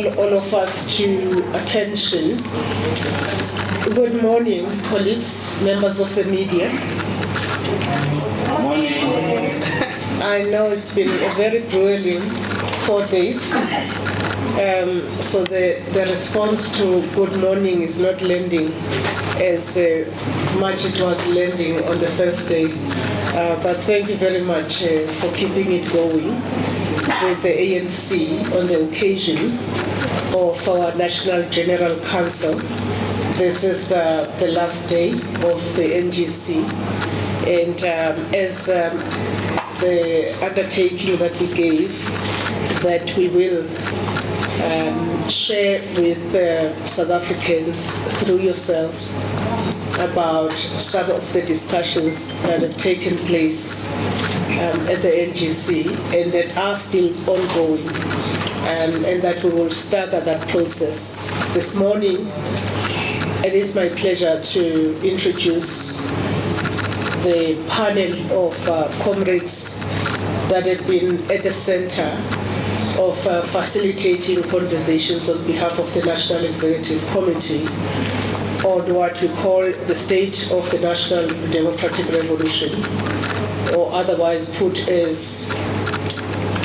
all of us to attention. Good morning, colleagues, members of the media. Good morning. I know it's been a very grueling 4 days, so the response to good morning is not landing as much it was landing on the first day. But thank you very much for keeping it going with the ANC on the occasion of our National General Council. This is the last day of the NGC, and as the undertaking that we gave, that we will share with South Africans through yourselves about some of the discussions that have taken place at the NGC and that are still ongoing, and that we will start that process. This morning, it is my pleasure to introduce the panel of comrades that have been at the center of facilitating conversations on behalf of the National Executive Committee on what we call the state of the National Democratic Revolution, or otherwise put as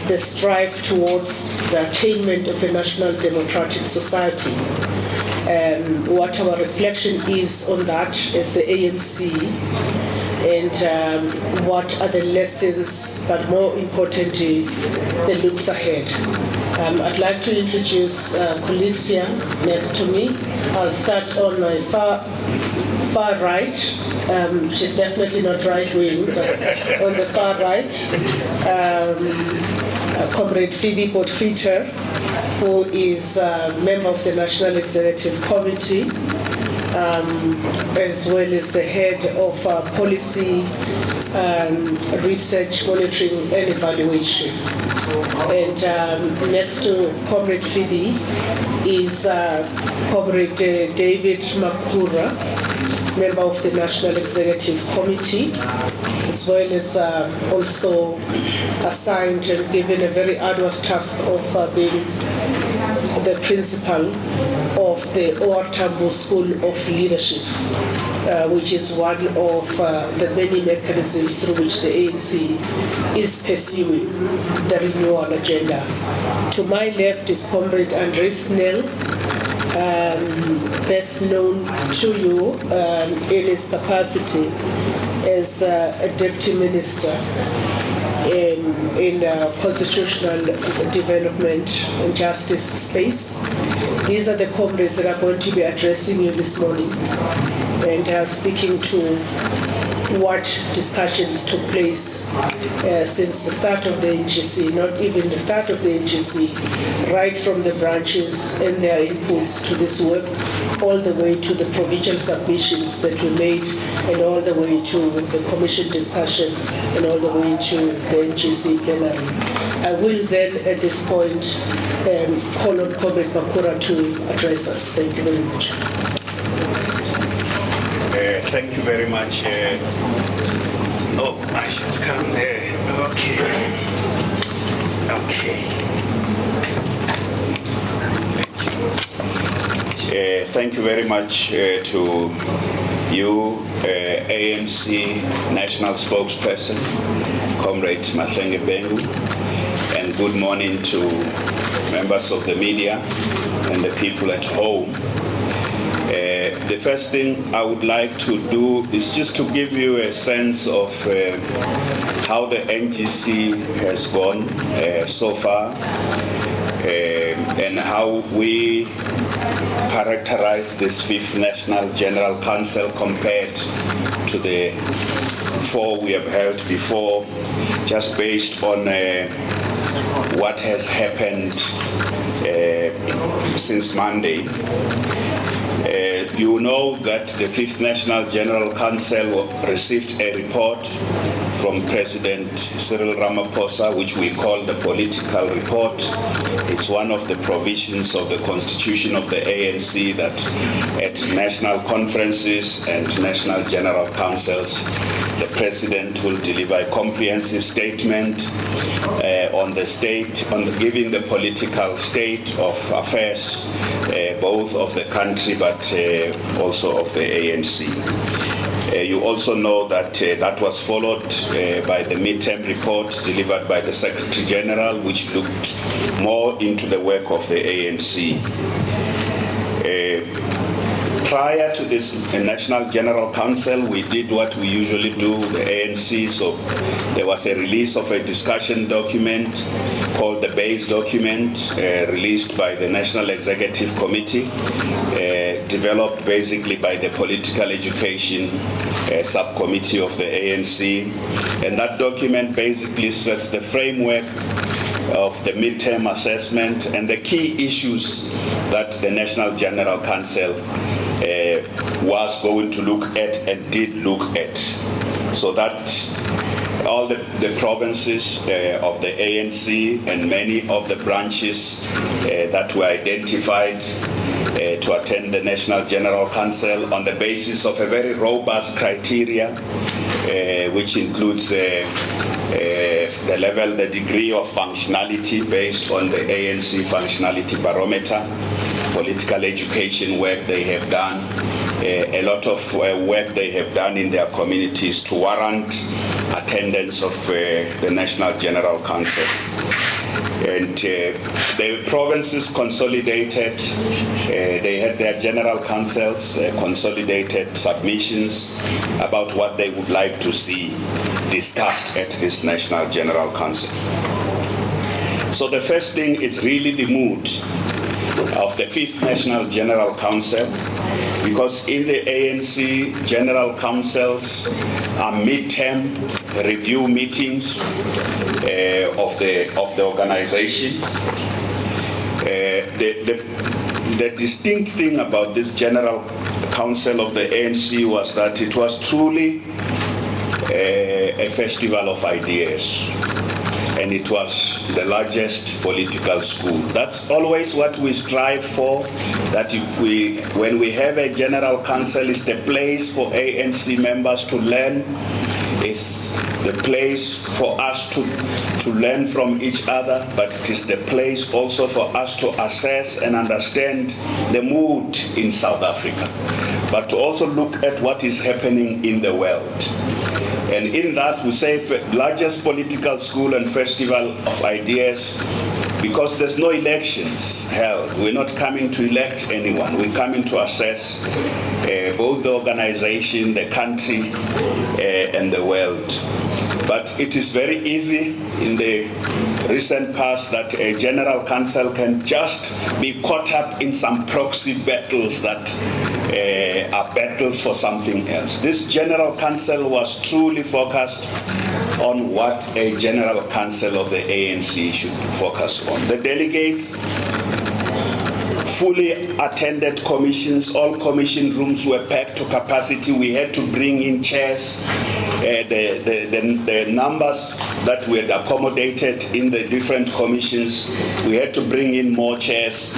the strive towards the attainment of a national democratic society. What our reflection is on that as the ANC, and what are the lessons, but more importantly, the looks ahead. I'd like to introduce colleagues here next to me. I'll start on my far right. She's definitely not right wing, but on the far right, Comrade Phoebe Potgieter, who is a member of the National Executive Committee, as well as the head of policy, research, monitoring, and evaluation. And next to Comrade Phoebe is Comrade David Makhura, member of the National Executive Committee, as well as also assigned and given a very arduous task of being the principal of the OR Tambo School of Leadership, which is one of the many mechanisms through which the ANC is pursuing the renewal agenda. To my left is Comrade Andres Nel, best known to you in his capacity as a deputy minister in constitutional development and justice space. These are the comrades that are going to be addressing you this morning and speaking to what discussions took place since the start of the NGC, not even the start of the NGC, right from the branches and their inputs to this work, all the way to the provincial submissions that were made, and all the way to the commission discussion, and all the way to the NGC plenary. I will then, at this point, call on Comrade Makhura to address us. Thank you very much. Thank you very much. I should come there. Okay. Thank you very much to you, ANC National Spokesperson, Comrade Mahlenge Bengu, and good morning to members of the media and the people at home. The first thing I would like to do is just to give you a sense of how the NGC has gone so far, and how we characterize this 5th National General Council compared to the 4 we have held before, just based on what has happened since Monday. You know that the 5th National General Council received a report from President Cyril Ramaphosa, which we call the political report. It's one of the provisions of the constitution of the ANC that at national conferences and national general councils, the President will deliver a comprehensive statement on the state, giving the political state of affairs, both of the country but also of the ANC. You also know that that was followed by the midterm report delivered by the Secretary General, which looked more into the work of the ANC. Prior to this National General Council, we did what we usually do, the ANC. So there was a release of a discussion document called the base document, released by the National Executive Committee, developed basically by the Political Education Subcommittee of the ANC. And that document basically sets the framework of the midterm assessment and the key issues that the National General Council was going to look at and did look at. So that all the provinces of the ANC and many of the branches that were identified to attend the National General Council on the basis of a very robust criteria, which includes the level, the degree of functionality based on the ANC functionality barometer, political education work they have done, a lot of work they have done in their communities to warrant attendance of the National General Council. And the provinces consolidated, they had their general councils, consolidated submissions about what they would like to see discussed at this National General Council. So the first thing is really the mood of the 5th National General Council, because in the ANC General Councils are midterm review meetings of the organization. The distinct thing about this General Council of the ANC was that it was truly a festival of ideas, and it was the largest political school. That's always what we strive for, that when we have a General Council, it's the place for ANC members to learn. It's the place for us to learn from each other, but it is the place also for us to assess and understand the mood in South Africa, but to also look at what is happening in the world. And in that, we say largest political school and festival of ideas, because there's no elections held. We're not coming to elect anyone. We're coming to assess both the organization, the country, and the world. But it is very easy in the recent past that a General Council can just be caught up in some proxy battles that are battles for something else. This General Council was truly focused on what a General Council of the ANC should focus on. The delegates fully attended commissions. All commission rooms were packed to capacity. We had to bring in chairs. The numbers that were accommodated in the different commissions, we had to bring in more chairs.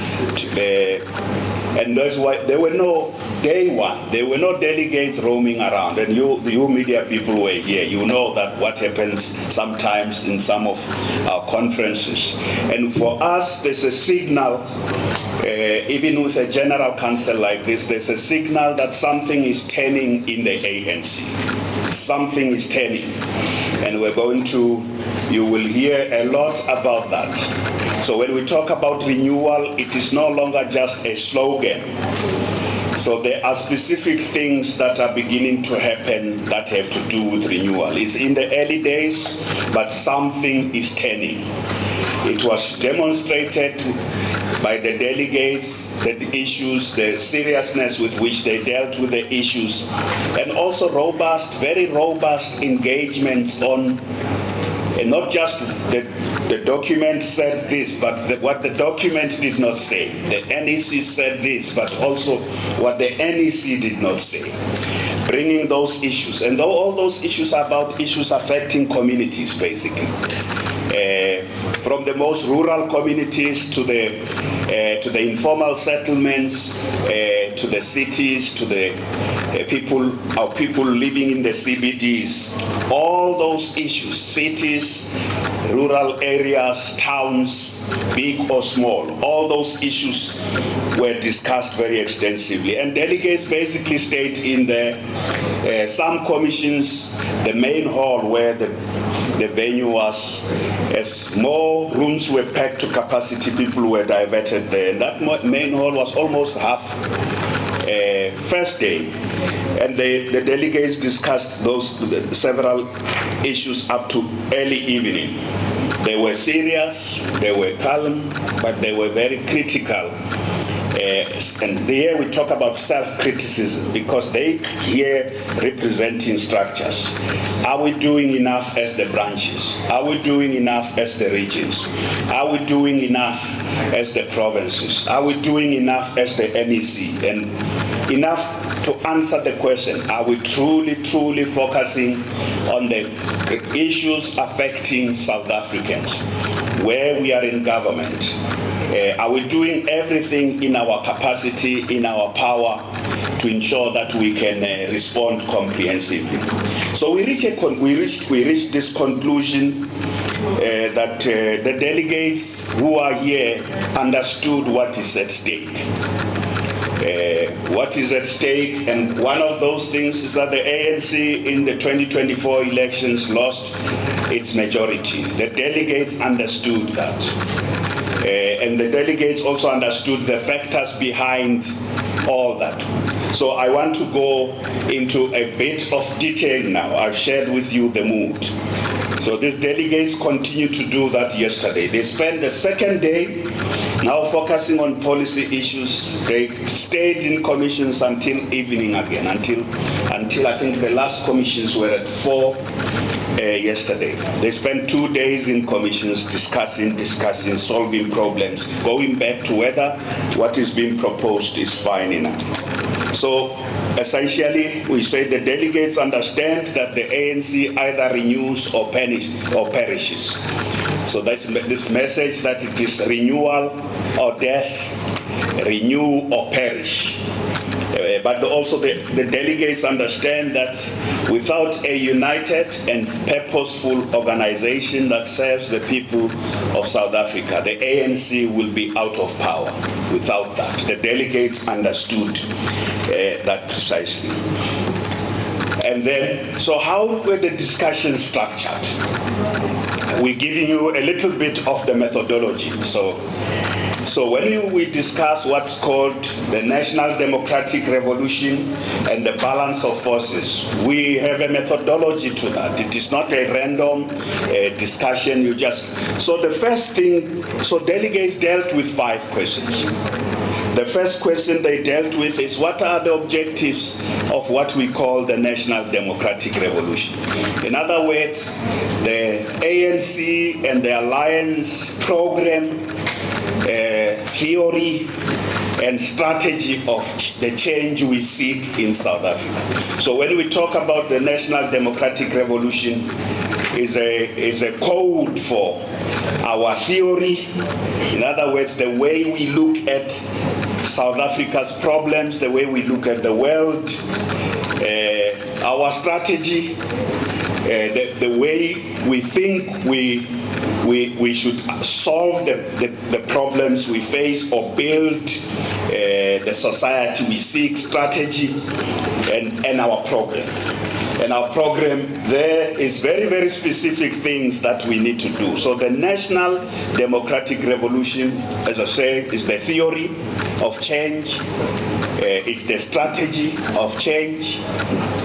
And that's why there were no, day one, there were no delegates roaming around. And you media people were here. You know that what happens sometimes in some of our conferences. And for us, there's a signal, even with a General Council like this, there's a signal that something is turning in the ANC. Something is turning. And we're going to, you will hear a lot about that. So when we talk about renewal, it is no longer just a slogan. So there are specific things that are beginning to happen that have to do with renewal. It's in the early days, but something is turning. It was demonstrated by the delegates, the issues, the seriousness with which they dealt with the issues, and also robust, very robust engagements on, and not just the document said this, but what the document did not say. The NEC said this, but also what the NEC did not say. bringing those issues. And all those issues are about issues affecting communities, basically. From the most rural communities to the informal settlements, to the cities, to the our people living in the CBDs. All those issues, cities, rural areas, towns, big or small, all those issues were discussed very extensively. And delegates basically stayed in some commissions, the main hall where the venue was. As more rooms were packed to capacity, people were diverted there. And that main hall was almost half first day. And the delegates discussed several issues up to early evening. They were serious, they were calm, but they were very critical. And here we talk about self-criticism because they here representing structures. Are we doing enough as the branches? Are we doing enough as the regions? Are we doing enough as the provinces? Are we doing enough as the NEC? And enough to answer the question, are we truly focusing on the issues affecting South Africans, where we are in government? Are we doing everything in our capacity, in our power, to ensure that we can respond comprehensively? So we reached this conclusion that the delegates who are here understood what is at stake. What is at stake, and one of those things is that the ANC in the 2024 elections lost its majority. The delegates understood that. And the delegates also understood the factors behind all that. So I want to go into a bit of detail now. I've shared with you the mood. So these delegates continued to do that yesterday. They spent the second day now focusing on policy issues. They stayed in commissions until evening again, until I think the last commissions were at 4 yesterday. They spent 2 days in commissions discussing, solving problems, going back to whether what is being proposed is fine enough. So essentially, we say the delegates understand that the ANC either renews or perishes. So that's this message that it is renewal or death, renew or perish. But also the delegates understand that without a united and purposeful organization that serves the people of South Africa, the ANC will be out of power. Without that, the delegates understood that precisely. And then, so how were the discussions structured? We're giving you a little bit of the methodology. So when we discuss what's called the National Democratic Revolution and the balance of forces, we have a methodology to that. It is not a random discussion. So the first thing, so delegates dealt with 5 questions. The first question they dealt with is what are the objectives of what we call the National Democratic Revolution? In other words, the ANC and the Alliance program, theory and strategy of the change we seek in South Africa. So when we talk about the National Democratic Revolution, is a code for our theory. In other words, the way we look at South Africa's problems, the way we look at the world, our strategy, the way we think we should solve the problems we face or build the society we seek, strategy, and our program. And our program there is very, very specific things that we need to do. So the National Democratic Revolution, as I said, is the theory of change, it's the strategy of change.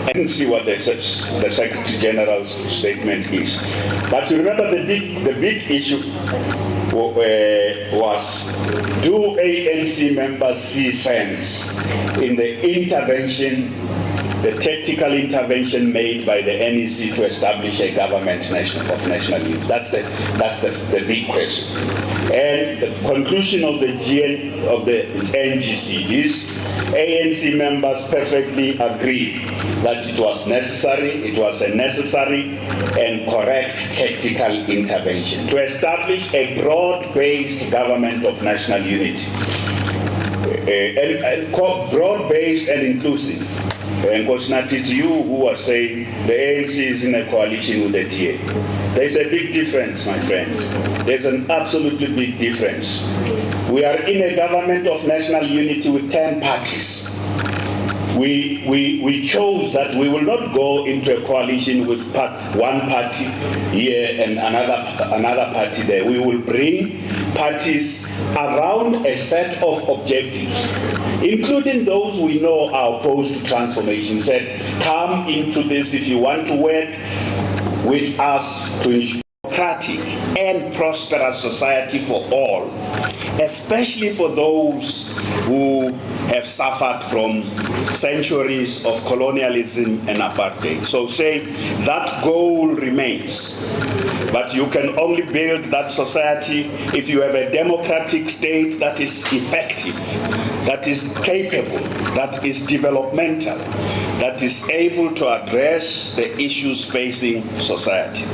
I didn't see what the Secretary General's statement is. But you remember the big issue was, do ANC members see sense in the intervention the tactical intervention made by the NEC to establish a government of national unity. That's the big question. And the conclusion of the NGC is ANC members perfectly agree that it was necessary, it was a necessary and correct tactical intervention to establish a broad-based government of national unity. And broad-based and inclusive. And Kosnati, it's you who are saying the ANC is in a coalition with the DA. There's a big difference, my friend. There's an absolutely big difference. We are in a government of national unity with 10 parties. We chose that we will not go into a coalition with one party here and another party there. We will bring parties around a set of objectives, including those we know are opposed to transformation. Said, come into this if you want to work with us to ensure democratic and prosperous society for all, especially for those who have suffered from centuries of colonialism and apartheid. So say that goal remains, but you can only build that society if you have a democratic state that is effective, that is capable, that is developmental, that is able to address the issues facing society.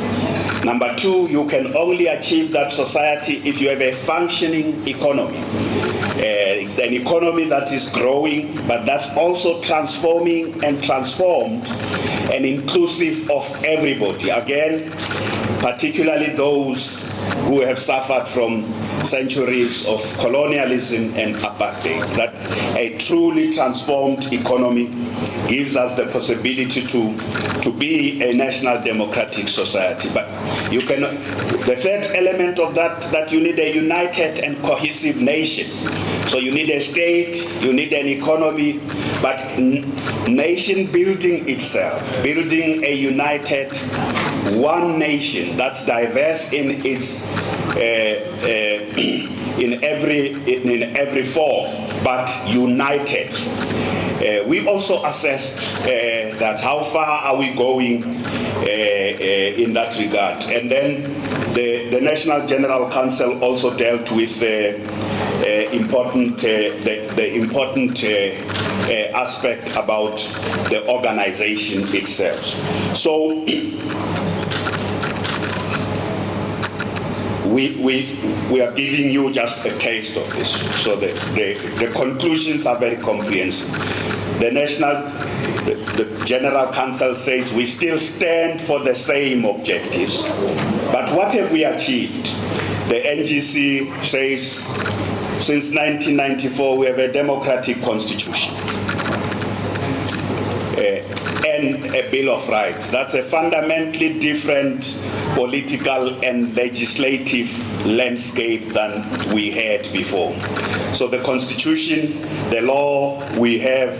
Number two, you can only achieve that society if you have a functioning economy. An economy that is growing, but that's also transforming and transformed and inclusive of everybody. Again, particularly those who have suffered from centuries of colonialism and apartheid. That a truly transformed economy gives us the possibility to be a national democratic society. But you can, the third element of that you need a united and cohesive nation. So you need a state, you need an economy, but nation building itself, building a united one nation that's diverse in its in every form, but united. We also assessed that how far are we going in that regard, and then the National General Council also dealt with the important aspect about the organization itself. So we are giving you just a taste of this. So the conclusions are very comprehensive. The General Council says we still stand for the same objectives, but what have we achieved? The NGC says since 1994 we have a democratic constitution and a Bill of Rights. That's a fundamentally different political and legislative landscape than we had before. So the Constitution, the law we have,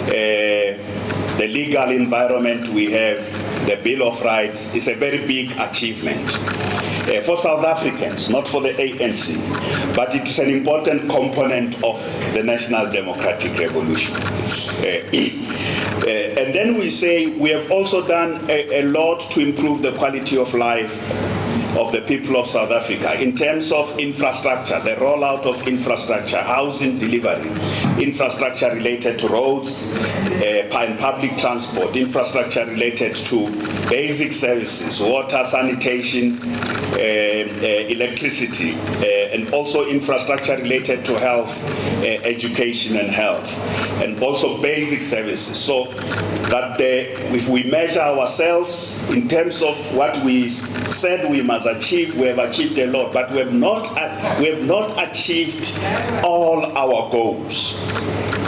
the legal environment we have, the Bill of Rights is a very big achievement. For South Africans, not for the ANC, but it's an important component of the National Democratic Revolution. And then we say we have also done a lot to improve the quality of life of the people of South Africa in terms of infrastructure, the rollout of infrastructure, housing delivery, infrastructure related to roads and public transport, infrastructure related to basic services, water, sanitation, electricity, and also infrastructure related to health, education and health, and also basic services. So that if we measure ourselves in terms of what we said we must achieve, we have achieved a lot, but we have not achieved all our goals.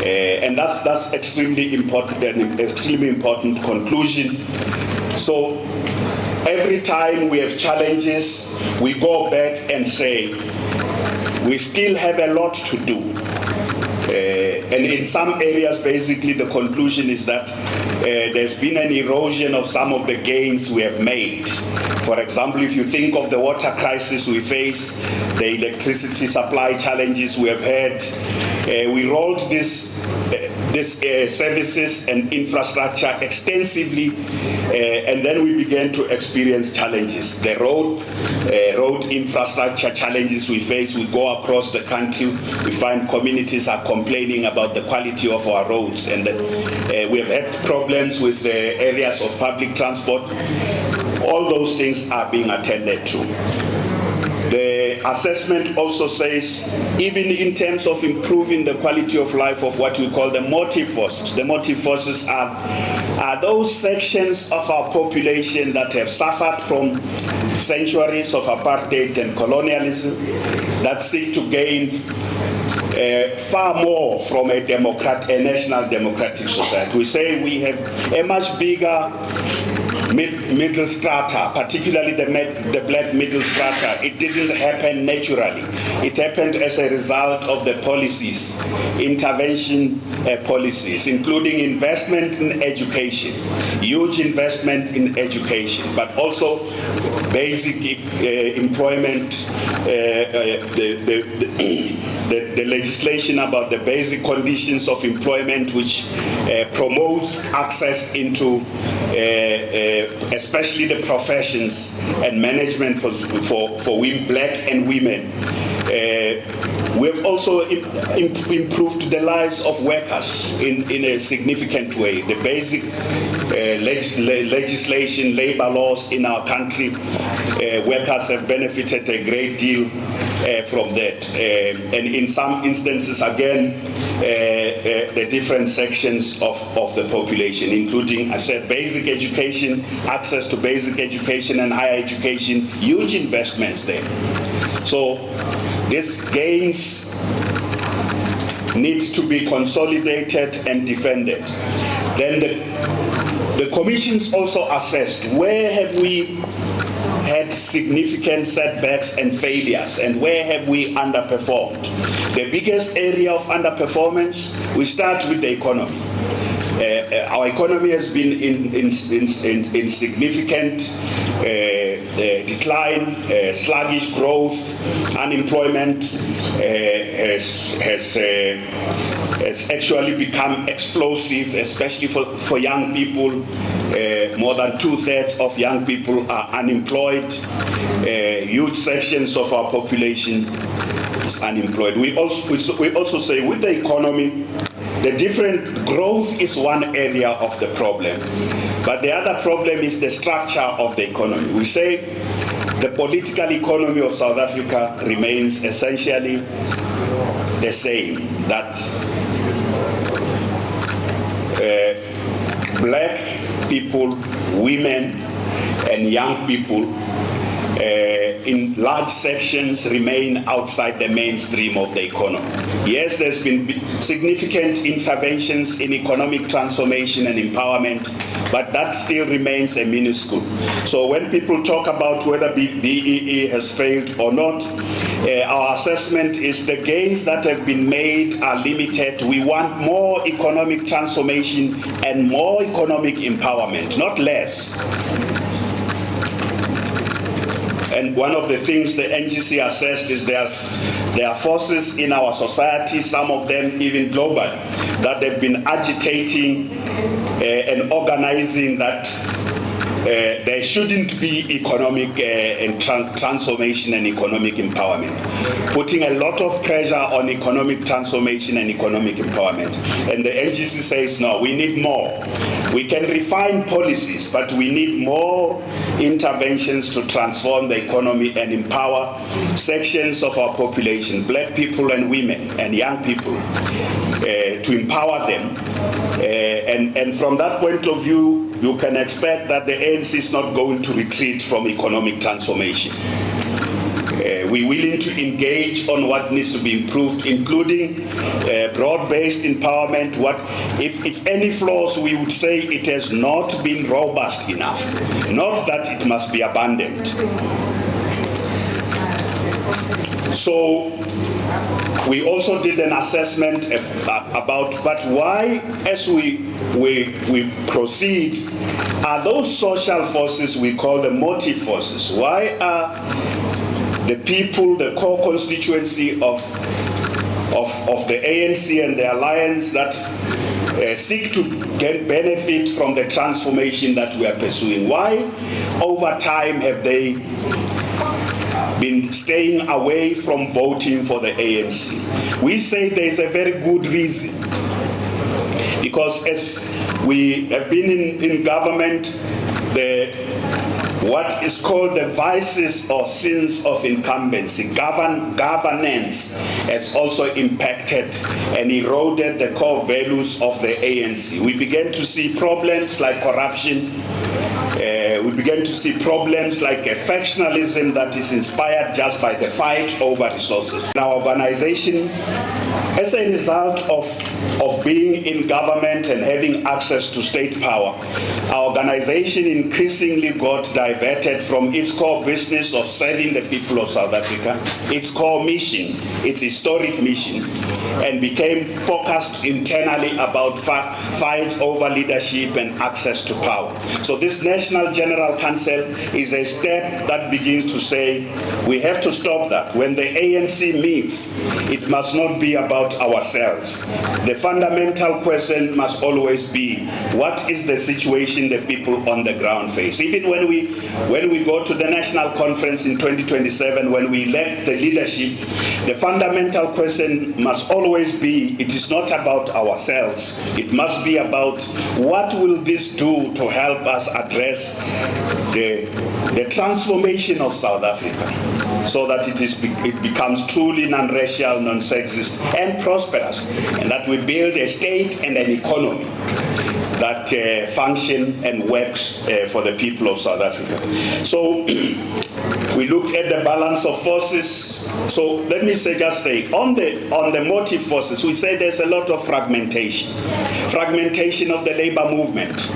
And that's extremely important, an extremely important conclusion. So every time we have challenges, we go back and say, we still have a lot to do. And in some areas, basically, the conclusion is that there's been an erosion of some of the gains we have made. For example, if you think of the water crisis we face, the electricity supply challenges we have had, we rolled this these services and infrastructure extensively, and then we began to experience challenges. The road infrastructure challenges we face, we go across the country, we find communities are complaining about the quality of our roads, and we have had problems with areas of public transport. All those things are being attended to. The assessment also says, even in terms of improving the quality of life of what we call the motive forces. The motive forces are those sections of our population that have suffered from centuries of apartheid and colonialism, that seek to gain far more from a national democratic society. We say we have a much bigger middle strata, particularly the black middle strata. It didn't happen naturally. It happened as a result of the policies, intervention policies, including investment in education, huge investment in education, but also basic employment, the legislation about the basic conditions of employment, which promotes access into especially the professions and management for women, black and women. We have also improved the lives of workers in a significant way. The basic legislation, labor laws in our country, workers have benefited a great deal from that. And in some instances, again, the different sections of the population, including, I said, basic education, access to basic education and higher education, huge investments there. So these gains needs to be consolidated and defended. Then the commissions also assessed where have we had significant setbacks and failures, and where have we underperformed. The biggest area of underperformance, we start with the economy. Our economy has been in significant decline, sluggish growth, unemployment has actually become explosive, especially for young people. More than 2/3 of young people are unemployed. Huge sections of our population is unemployed. We also say with the economy, the different growth is one area of the problem, but the other problem is the structure of the economy. We say the political economy of South Africa remains essentially the same, that black people, women, and young people in large sections remain outside the mainstream of the economy. Yes, there's been significant interventions in economic transformation and empowerment, but that still remains a minuscule. So when people talk about whether BEE has failed or not, our assessment is the gains that have been made are limited. We want more economic transformation and more economic empowerment, not less. And one of the things the NGC assessed is there are forces in our society, some of them even globally, that have been agitating and organizing that there shouldn't be economic transformation and economic empowerment, putting a lot of pressure on economic transformation and economic empowerment. And the NGC says, no, we need more. We can refine policies, but we need more interventions to transform the economy and empower sections of our population, black people and women and young people, to empower them. And from that point of view, you can expect that the ANC is not going to retreat from economic transformation. We're willing to engage on what needs to be improved, including broad-based empowerment. If any flaws, we would say it has not been robust enough, not that it must be abandoned. So we also did an assessment about, but why, as we proceed, are those social forces we call the motive forces? Why are the people, the core constituency of the ANC and the alliance that seek to get benefit from the transformation that we are pursuing. Why, over time, have they been staying away from voting for the ANC? We say there is a very good reason. Because as we have been in government, what is called the vices or sins of incumbency, governance, has also impacted and eroded the core values of the ANC. We began to see problems like corruption. We began to see problems like a factionalism that is inspired just by the fight over resources. Our organization, as a result of being in government and having access to state power, our organization increasingly got diverted from its core business of serving the people of South Africa, its core mission, its historic mission, and became focused internally about fights over leadership and access to power. So this National General Council is a step that begins to say we have to stop that. When the ANC meets, it must not be about ourselves. The fundamental question must always be, what is the situation the people on the ground face? Even when we go to the national conference in 2027, when we elect the leadership, the fundamental question must always be, it is not about ourselves. It must be about what will this do to help us address the transformation of South Africa, so that it becomes truly non-racial, non-sexist, and prosperous, and that we build a state and an economy that function and works for the people of South Africa. So we looked at the balance of forces. So let me just say, on the motive forces, we say there's a lot of fragmentation of the labor movement.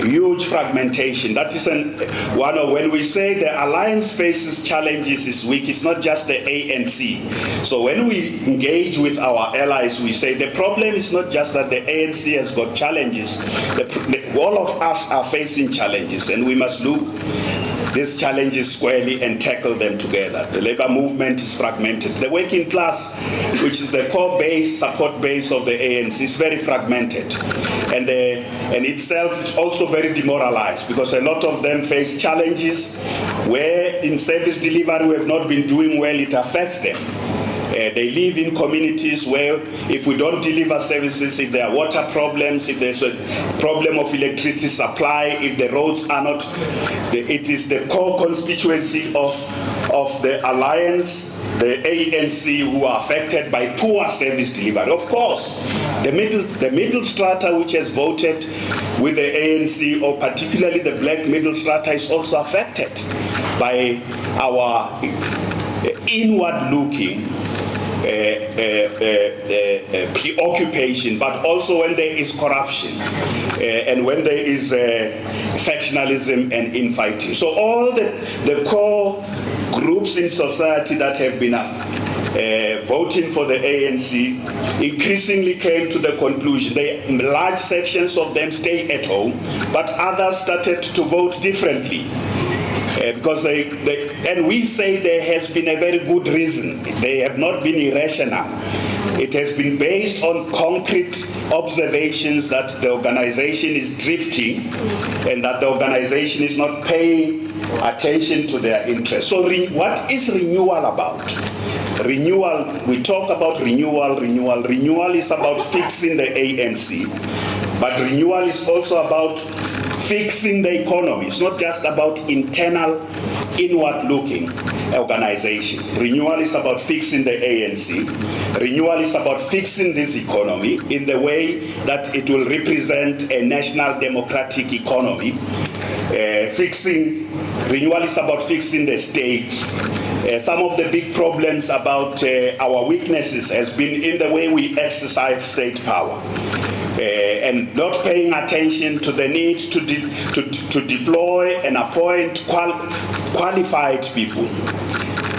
Huge fragmentation. That is when we say the alliance faces challenges is weak, it's not just the ANC. So when we engage with our allies, we say the problem is not just that the ANC has got challenges. All of us are facing challenges, and we must look these challenges squarely and tackle them together. The labor movement is fragmented. The working class, which is the core base, support base of the ANC, is very fragmented. And itself is also very demoralized, because a lot of them face challenges where in service delivery we have not been doing well, it affects them. They live in communities where if we don't deliver services, if there are water problems, if there's a problem of electricity supply, if the roads are not, it is the core constituency of the alliance, the ANC, who are affected by poor service delivery. Of course, the middle strata, which has voted with the ANC, or particularly the black middle strata, is also affected by our inward-looking preoccupation, but also when there is corruption and when there is factionalism and infighting. So all the core groups in society that have been voting for the ANC increasingly came to the conclusion, large sections of them stay at home, but others started to vote differently. Because and we say there has been a very good reason. They have not been irrational. It has been based on concrete observations that the organization is drifting and that the organization is not paying attention to their interests. So what is renewal about? Renewal, we talk about renewal. Renewal is about fixing the ANC. But renewal is also about fixing the economy. It's not just about internal, inward-looking organization. Renewal is about fixing the ANC. Renewal is about fixing this economy in the way that it will represent a national democratic economy. Renewal is about fixing the state. Some of the big problems about our weaknesses has been in the way we exercise state power. And not paying attention to the need to deploy and appoint qualified people.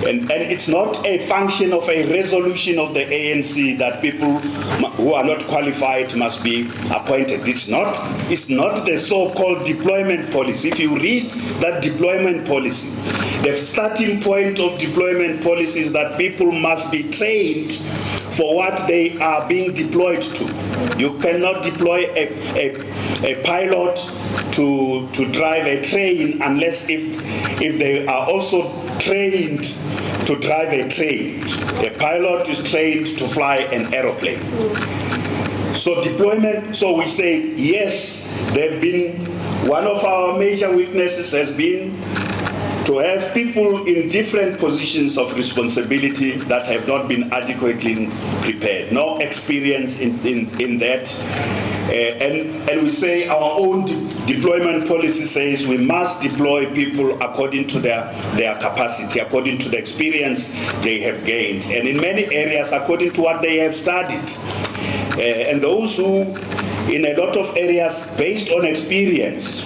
And it's not a function of a resolution of the ANC that people who are not qualified must be appointed. It's not the so-called deployment policy. If you read that deployment policy, the starting point of deployment policy is that people must be trained for what they are being deployed to. You cannot deploy a pilot to drive a train unless if they are also trained to drive a train. A pilot is trained to fly an aeroplane. So deployment, so we say, yes, they've been, one of our major weaknesses has been to have people in different positions of responsibility that have not been adequately prepared, no experience in that. And we say our own deployment policy says we must deploy people according to their capacity, according to the experience they have gained, and in many areas according to what they have studied. And those who, in a lot of areas, based on experience,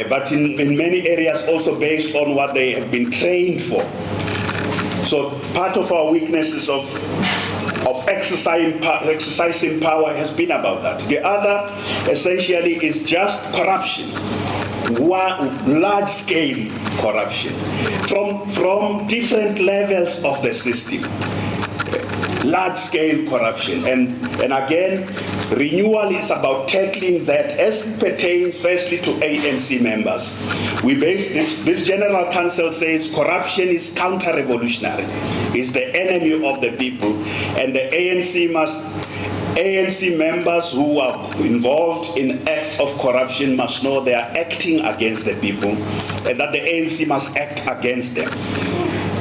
but in many areas also based on what they have been trained for. So part of our weaknesses of exercising power has been about that. The other, essentially, is just corruption, large-scale corruption, from different levels of the system. Large-scale corruption, and again, renewal is about tackling that as it pertains firstly to ANC members. We base this General Council says corruption is counter-revolutionary, is the enemy of the people, and the ANC members who are involved in acts of corruption must know they are acting against the people, and that the ANC must act against them.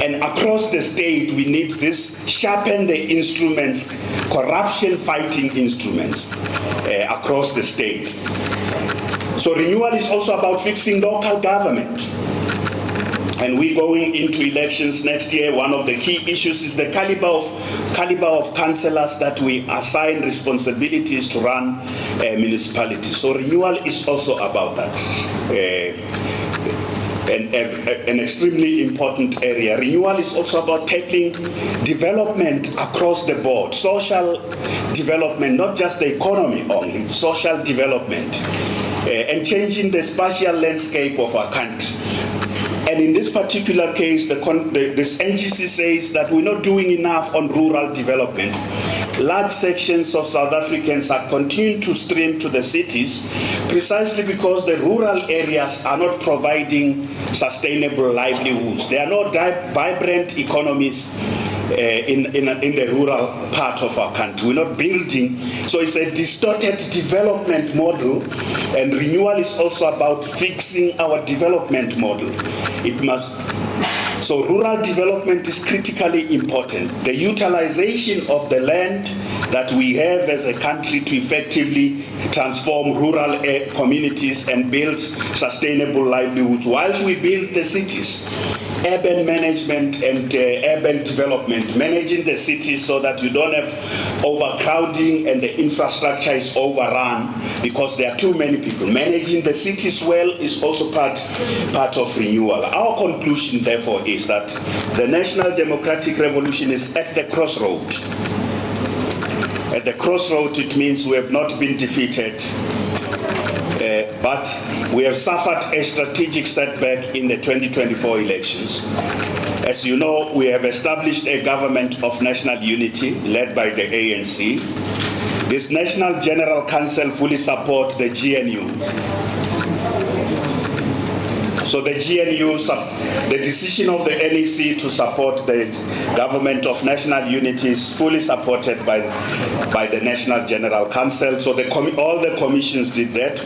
And across the state, we need this, sharpen the instruments, corruption-fighting instruments across the state. So renewal is also about fixing local government. And we're going into elections next year. One of the key issues is the caliber of councillors that we assign responsibilities to run municipalities. So renewal is also about that. An extremely important area. Renewal is also about tackling development across the board, social development, not just the economy only, social development, and changing the spatial landscape of our country. And in this particular case, this NGC says that we're not doing enough on rural development. Large sections of South Africans are continuing to stream to the cities precisely because the rural areas are not providing sustainable livelihoods. There are no vibrant economies in the rural part of our country. We're not building. So it's a distorted development model, and renewal is also about fixing our development model. So rural development is critically important. The utilization of the land that we have as a country to effectively transform rural communities and build sustainable livelihoods whilst we build the cities. Urban management and urban development, managing the cities so that you don't have overcrowding and the infrastructure is overrun because there are too many people. Managing the cities well is also part of renewal. Our conclusion, therefore, is that the National Democratic Revolution is at the crossroad. At the crossroad, it means we have not been defeated, but we have suffered a strategic setback in the 2024 elections. As you know, we have established a government of national unity led by the ANC. This National General Council fully supports the GNU. So the GNU, the decision of the NEC to support the government of national unity is fully supported by the National General Council. So all the commissions did that.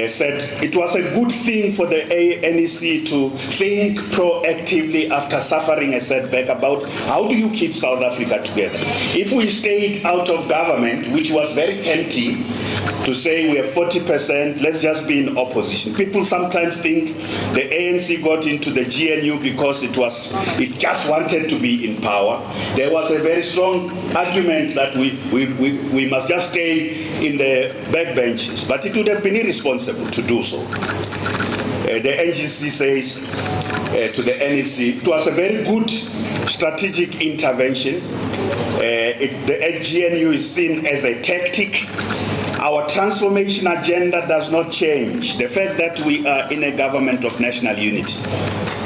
Said it was a good thing for the NEC to think proactively after suffering a setback about how do you keep South Africa together. If we stayed out of government, which was very tempting to say we have 40%, let's just be in opposition. People sometimes think the ANC got into the GNU because it just wanted to be in power. There was a very strong argument that we must just stay in the backbenches, but it would have been irresponsible to do so. The NGC says to the NEC, it was a very good strategic intervention. The GNU is seen as a tactic. Our transformation agenda does not change. The fact that we are in a government of national unity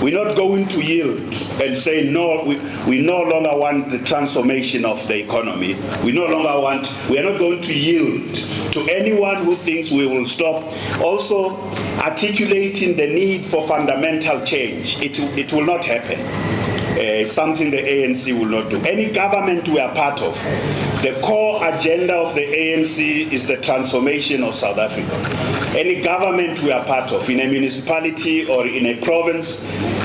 We're not going to yield and say, no, we no longer want the transformation of the economy. We are not going to yield to anyone who thinks we will stop. Also, articulating the need for fundamental change. It will not happen. It's something the ANC will not do. Any government we are part of, the core agenda of the ANC is the transformation of South Africa. Any government we are part of, in a municipality or in a province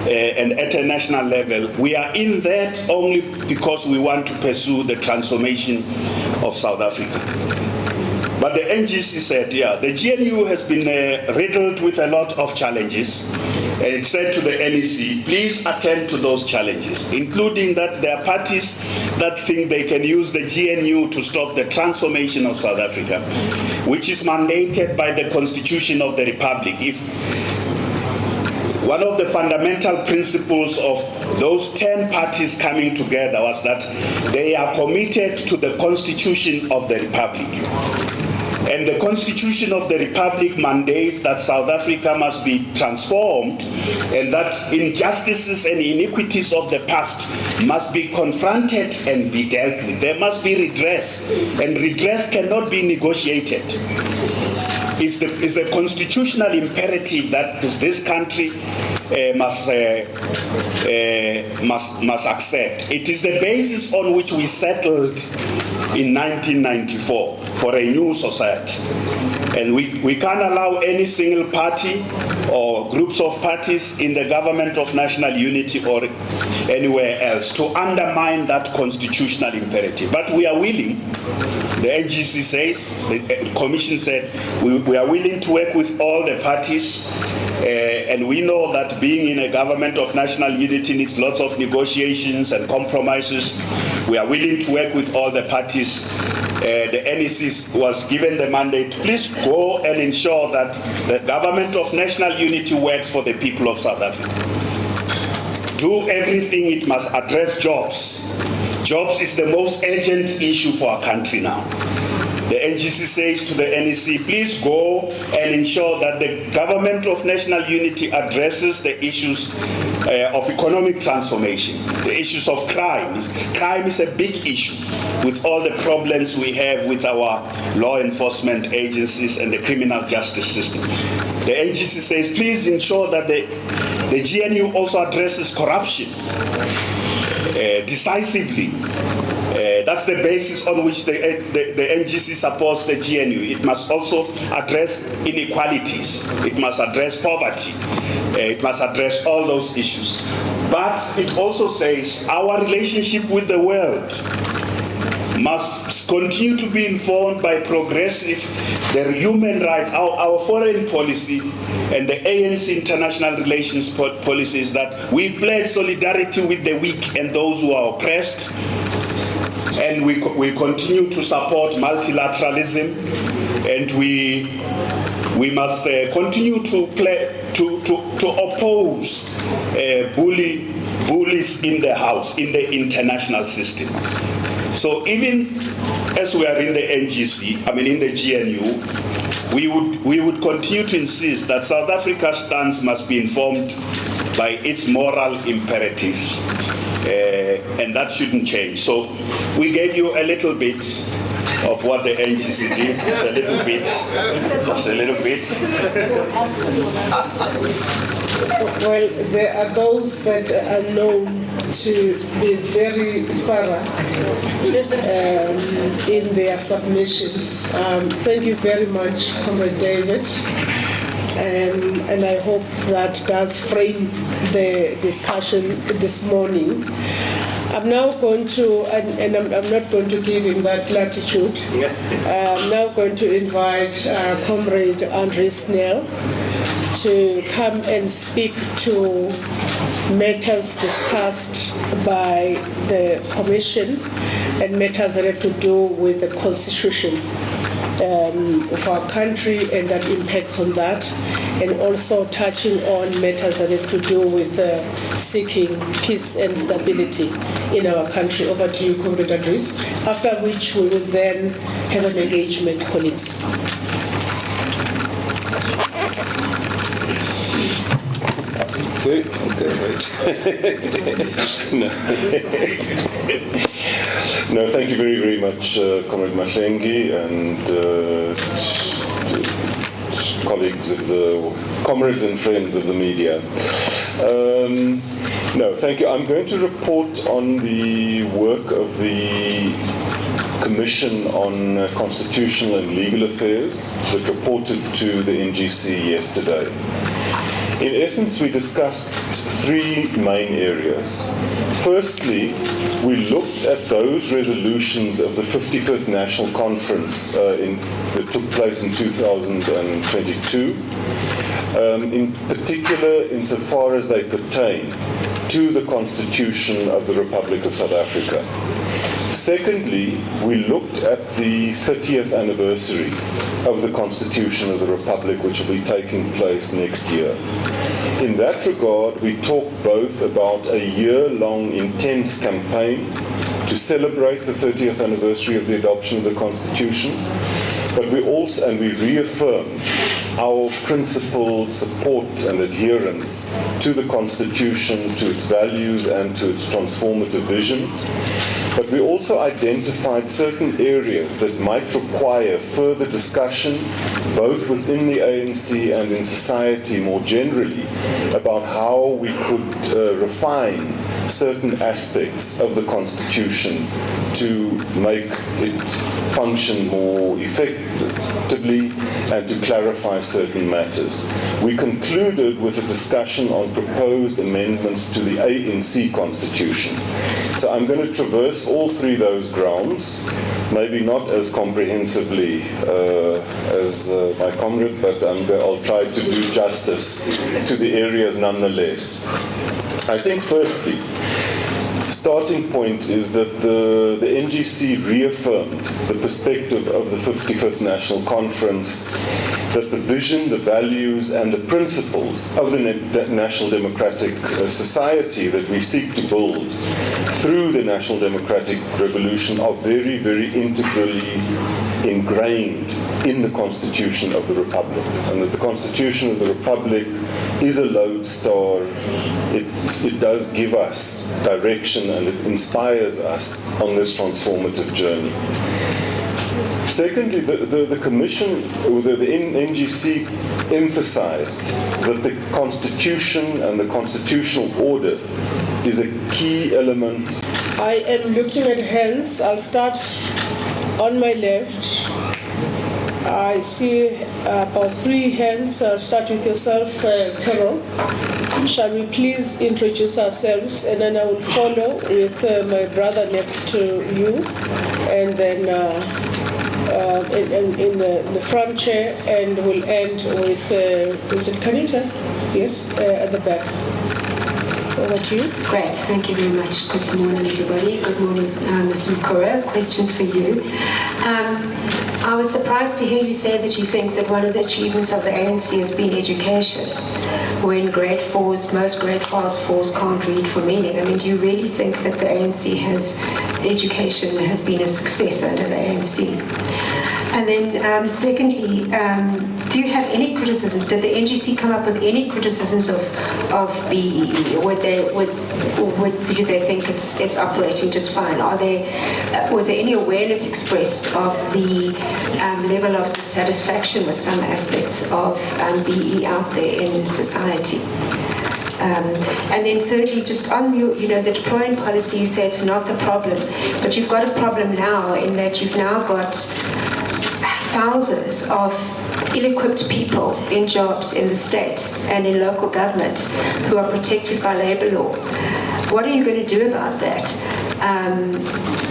and at a national level, we are in that only because we want to pursue the transformation of South Africa. But the NGC said, yeah, the GNU has been riddled with a lot of challenges. And it said to the NEC, please attend to those challenges, including that there are parties that think they can use the GNU to stop the transformation of South Africa, which is mandated by the Constitution of the Republic. If one of the fundamental principles of those 10 parties coming together was that they are committed to the Constitution of the Republic. And the Constitution of the Republic mandates that South Africa must be transformed and that injustices and iniquities of the past must be confronted and be dealt with. There must be redress, and redress cannot be negotiated. It's a constitutional imperative that this country must accept. It is the basis on which we settled in 1994 for a new society. And we can't allow any single party or groups of parties in the government of national unity or anywhere else to undermine that constitutional imperative. But we are willing, the NGC says, the Commission said, we are willing to work with all the parties. And we know that being in a government of national unity needs lots of negotiations and compromises. We are willing to work with all the parties. The NEC was given the mandate, please go and ensure that the government of national unity works for the people of South Africa. Do everything it must address jobs. Jobs is the most urgent issue for our country now. The NGC says to the NEC, please go and ensure that the government of national unity addresses the issues of economic transformation, the issues of crime. Crime is a big issue with all the problems we have with our law enforcement agencies and the criminal justice system. The NGC says, please ensure that the GNU also addresses corruption decisively. That's the basis on which the NGC supports the GNU. It must also address inequalities. It must address poverty. It must address all those issues. But it also says our relationship with the world must continue to be informed by progressive, the human rights, our foreign policy, and the ANC international relations policies that we pledge solidarity with the weak and those who are oppressed. And we continue to support multilateralism, and we must continue to oppose bullies in the house, in the international system. So even as we are in the NGC, in the GNU, we would continue to insist that South Africa's stance must be informed by its moral imperatives. And that shouldn't change. So we gave you a little bit of what the NGC did, just a little bit. Well, there are those that are known to be very thorough in their submissions. Thank you very much, Comrade David. And I hope that does frame the discussion this morning. I'm now going to, and I'm not going to give him that latitude. I'm now going to invite Comrade Andre Snell to come and speak to matters discussed by the Commission and matters that have to do with the Constitution of our country and that impacts on that, and also touching on matters that have to do with seeking peace and stability in our country. Over to you, Comrade Adris, after which we will then have an engagement, colleagues. Okay, right. No, thank you very, very much, Comrade Mahlengi, and colleagues of comrades and friends of the media. No, thank you. I'm going to report on the work of the Commission on Constitutional and Legal Affairs that reported to the NGC yesterday. In essence, we discussed three main areas. Firstly, we looked at those resolutions of the 55th National Conference that took place in 2022, in particular insofar as they pertain to the Constitution of the Republic of South Africa. Secondly, we looked at the 30th anniversary of the Constitution of the Republic, which will be taking place next year. In that regard, we talked both about a year-long intense campaign to celebrate the 30th anniversary of the adoption of the Constitution, but we reaffirmed our principled support and adherence to the Constitution, to its values, and to its transformative vision. But we also identified certain areas that might require further discussion, both within the ANC and in society more generally, about how we could refine certain aspects of the Constitution to make it function more effectively and to clarify certain matters. We concluded with a discussion on proposed amendments to the ANC Constitution. So I'm going to traverse all three of those grounds, maybe not as comprehensively as my comrade, but I'll try to do justice to the areas nonetheless. I think firstly, starting point is that the NGC reaffirmed the perspective of the 55th National Conference that the vision, the values, and the principles of the National Democratic Society that we seek to build through the National Democratic Revolution are very, very integrally ingrained in the Constitution of the Republic, and that the Constitution of the Republic is a lodestar. It does give us direction and it inspires us on this transformative journey. Secondly, the Commission, or the NGC, emphasized that the Constitution and the constitutional order is a key element. I am looking at hands. I'll start on my left. I see about 3 hands. I'll start with yourself, Carol. Shall we please introduce ourselves, and then I will follow with my brother next to you, and then in the front chair, and we'll end with, is it Kanita? Yes, at the back. Over to you. Great, thank you very much. Good morning, everybody. Good morning, Mr. Mukura. Questions for you. I was surprised to hear you say that you think that one of the achievements of the ANC has been education, when grade 4s, most grade 4s can't read for meaning. I mean, do you really think that the ANC education has been a success under the ANC? And then secondly, do you have any criticisms? Did the NGC come up with any criticisms of BEE? Do they think it's operating just fine? Was there any awareness expressed of the level of dissatisfaction with some aspects of BEE out there in society? And then thirdly, just on the deployment policy, you say it's not the problem, but you've got a problem now in that you've now got thousands of ill-equipped people in jobs in the state and in local government who are protected by labour law. What are you going to do about that?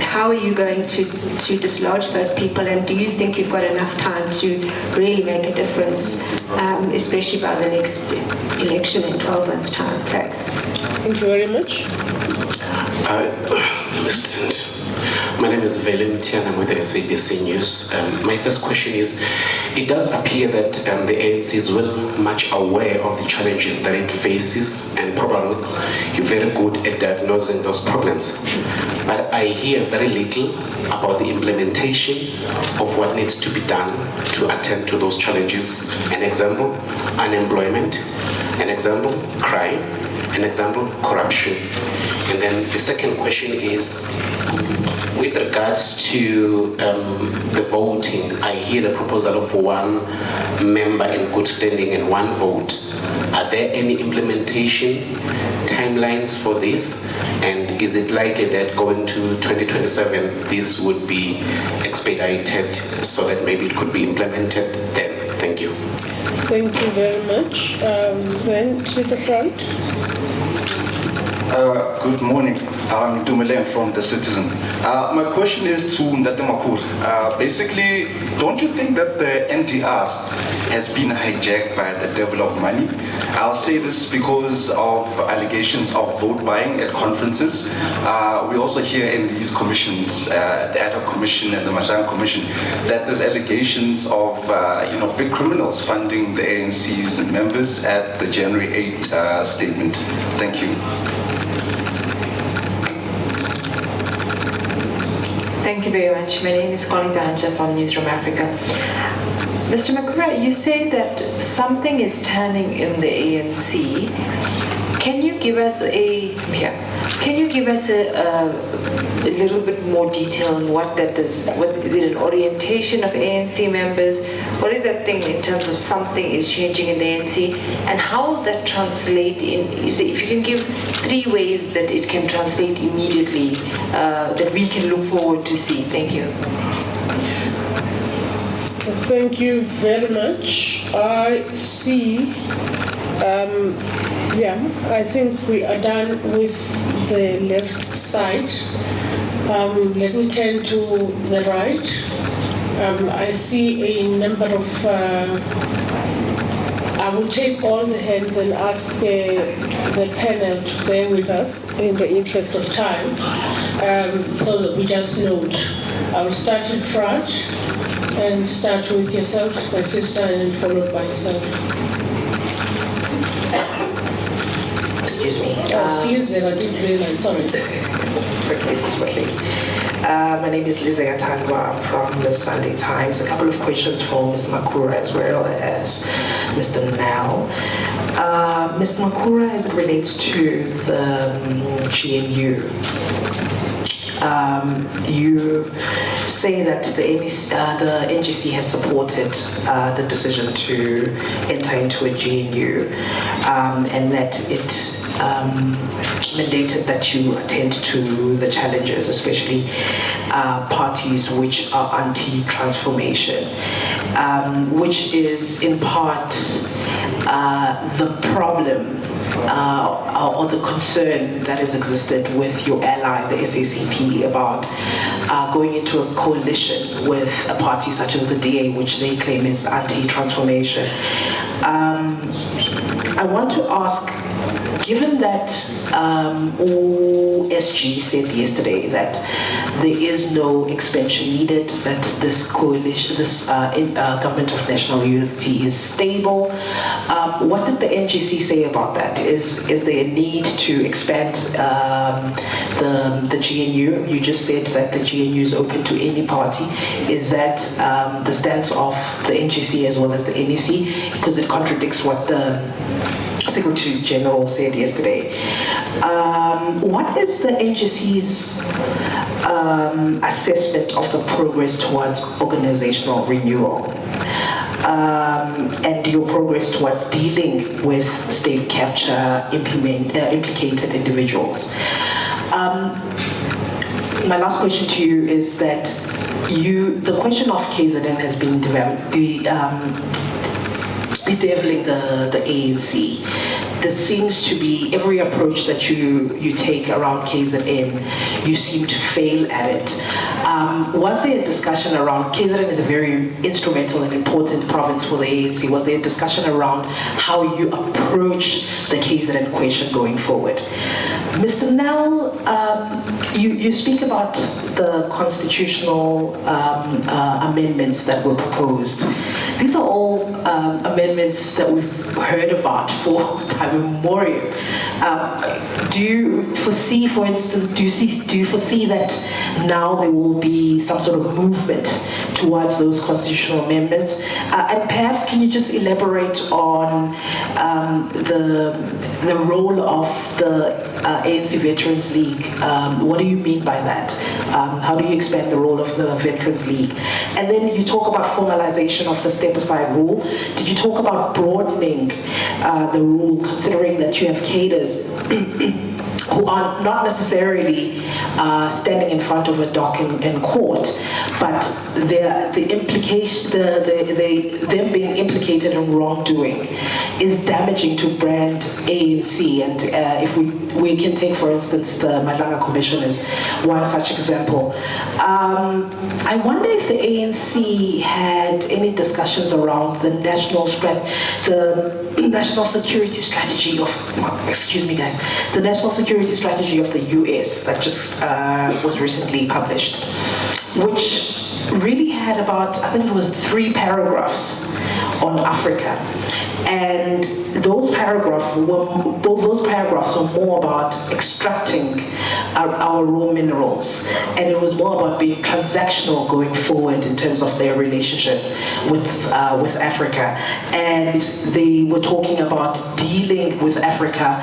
How are you going to dislodge those people, and do you think you've got enough time to really make a difference, especially by the next election in 12 months' time? Thanks. Thank you very much. I understand. My name is Velim Tian, I'm with the SABC News. My first question is, it does appear that the ANC is well much aware of the challenges that it faces, and probably you're very good at diagnosing those problems. But I hear very little about the implementation of what needs to be done to attend to those challenges. An example, unemployment. An example, crime. An example, corruption. And then the second question is, with regards to the voting, I hear the proposal of one member in good standing and one vote. Are there any implementation timelines for this? And is it likely that going to 2027, this would be expedited so that maybe it could be implemented then? Thank you. Thank you very much. Then to the front. Good morning. I'm Dumele from The Citizen. My question is to Ndate Makhura. Basically, don't you think that the NDR has been hijacked by the devil of money? I'll say this because of allegations of vote buying at conferences. We also hear in these commissions, the Ad hoc Commission and the Mashang Commission, that there's allegations of big criminals funding the ANC's members at the January 8 statement. Thank you. Thank you very much. My name is Connie Danja from Newsroom Africa. Mr. Makhura, you say that something is turning in the ANC. Can you give us a little bit more detail on what that does? What is it? An orientation of ANC members? What is that thing in terms of something is changing in the ANC, and how will that translate in? If you can give 3 ways that it can translate immediately, that we can look forward to see. Thank you. Thank you very much. I see. I think we are done with the left side. Let me turn to the right. I see a number of, I will take all the hands and ask the panel to bear with us in the interest of time, so that we just note. I will start in front and start with yourself, my sister, and then followed by yourself. Excuse me. Susan, I didn't realize, sorry. My name is Lizzie Atandwa. I'm from the Sunday Times. A couple of questions for Mr. Makhura as well as Mr. Nell. Mr. Makhura, as it relates to the GNU, you say that the NGC has supported the decision to enter into a GNU, and that it mandated that you attend to the challenges, especially parties which are anti-transformation, which is in part the problem or the concern that has existed with your ally, the SACP, about going into a coalition with a party such as the DA, which they claim is anti-transformation. I want to ask, given that OSG said yesterday that there is no expansion needed, that this coalition, this government of national unity is stable, what did the NGC say about that? Is there a need to expand the GNU? You just said that the GNU is open to any party. Is that the stance of the NGC as well as the NEC? Because it contradicts what the Secretary General said yesterday. What is the NGC's assessment of the progress towards organizational renewal and your progress towards dealing with state capture implicated individuals? My last question to you is that the question of KZN has been bedeviling the ANC. There seems to be every approach that you take around KZN, you seem to fail at it. Was there a discussion around, KZN is a very instrumental and important province for the ANC, was there a discussion around how you approach the KZN question going forward? Mr. Nell, You speak about the constitutional amendments that were proposed. These are all amendments that we've heard about for time immemorial. Do you foresee, for instance, do you foresee that now there will be some sort of movement towards those constitutional amendments? And perhaps can you just elaborate on the role of the ANC Veterans League? What do you mean by that? How do you expand the role of the Veterans League? And then you talk about formalization of the step-aside rule. Did you talk about broadening the rule, considering that you have cadres who are not necessarily standing in front of a dock in court, but them being implicated in wrongdoing is damaging to brand ANC. And if we can take, for instance, the Madlanga Commission as one such example. I wonder if the ANC had any discussions around the national security strategy of, excuse me guys, the national security strategy of the US that just was recently published, which really had about, I think it was 3 paragraphs on Africa. And those paragraphs were more about extracting our raw minerals, and it was more about being transactional going forward in terms of their relationship with Africa. And they were talking about dealing with Africa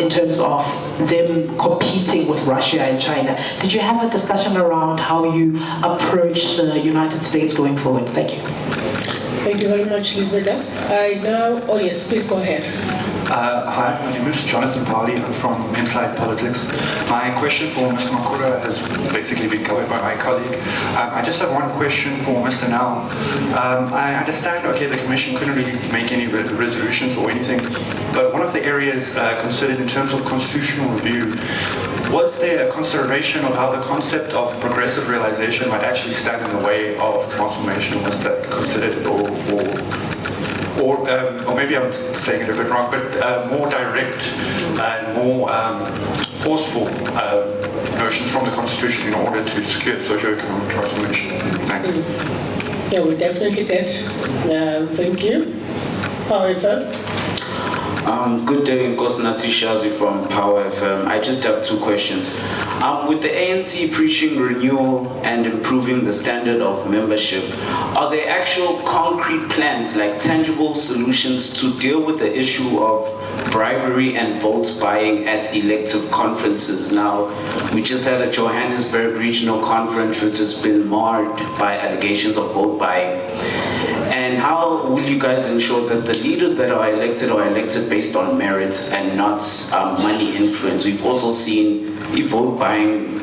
in terms of them competing with Russia and China. Did you have a discussion around how you approach the United States going forward? Thank you. Thank you very much, Lizetta. Oh yes, please go ahead. Hi, my name is Jonathan Parley. I'm from Inside Politics. My question for Mr. Makura has basically been covered by my colleague. I just have one question for Mr. Nel. I understand, okay, the Commission couldn't really make any resolutions or anything, but one of the areas considered in terms of constitutional review, was there a consideration of how the concept of progressive realization might actually stand in the way of transformation? Was that considered, or maybe I'm saying it a bit wrong, but more direct and more forceful notions from the Constitution in order to secure socio-economic transformation? Thanks. Yeah, we definitely did. Thank you. However, good day, Nkosinathi Shazi from Power FM. I just have 2 questions. With the ANC preaching renewal and improving the standard of membership, are there actual concrete plans, like tangible solutions to deal with the issue of bribery and vote buying at elective conferences? Now, we just had a Johannesburg regional conference which has been marred by allegations of vote buying. And how will you guys ensure that the leaders that are elected based on merit and not money influence? We've also seen vote buying.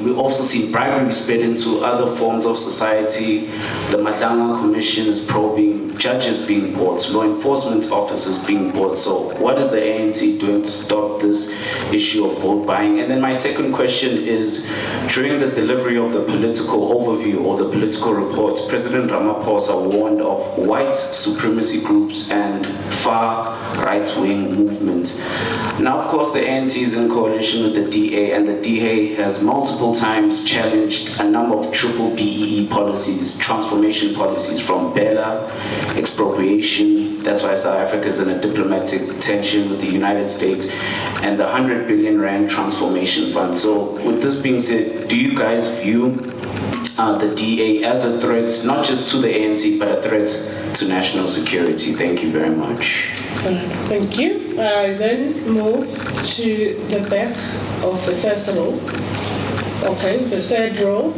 We've also seen bribery spread into other forms of society. The Madlanga Commission is probing judges being bought, law enforcement officers being bought. So what is the ANC doing to stop this issue of vote buying? And then my second question is, during the delivery of the political overview or the political report, President Ramaphosa warned of white supremacy groups and far right-wing movements. Now, of course, the ANC is in coalition with the DA, and the DA has multiple times challenged a number of triple BEE policies, transformation policies, from Bela, expropriation, that's why South Africa is in a diplomatic tension with the United States, and the 100 billion rand transformation fund. So with this being said, do you guys view the DA as a threat, not just to the ANC, but a threat to national security? Thank you very much. Thank you. I then move to the back of the first row. Okay, the third row.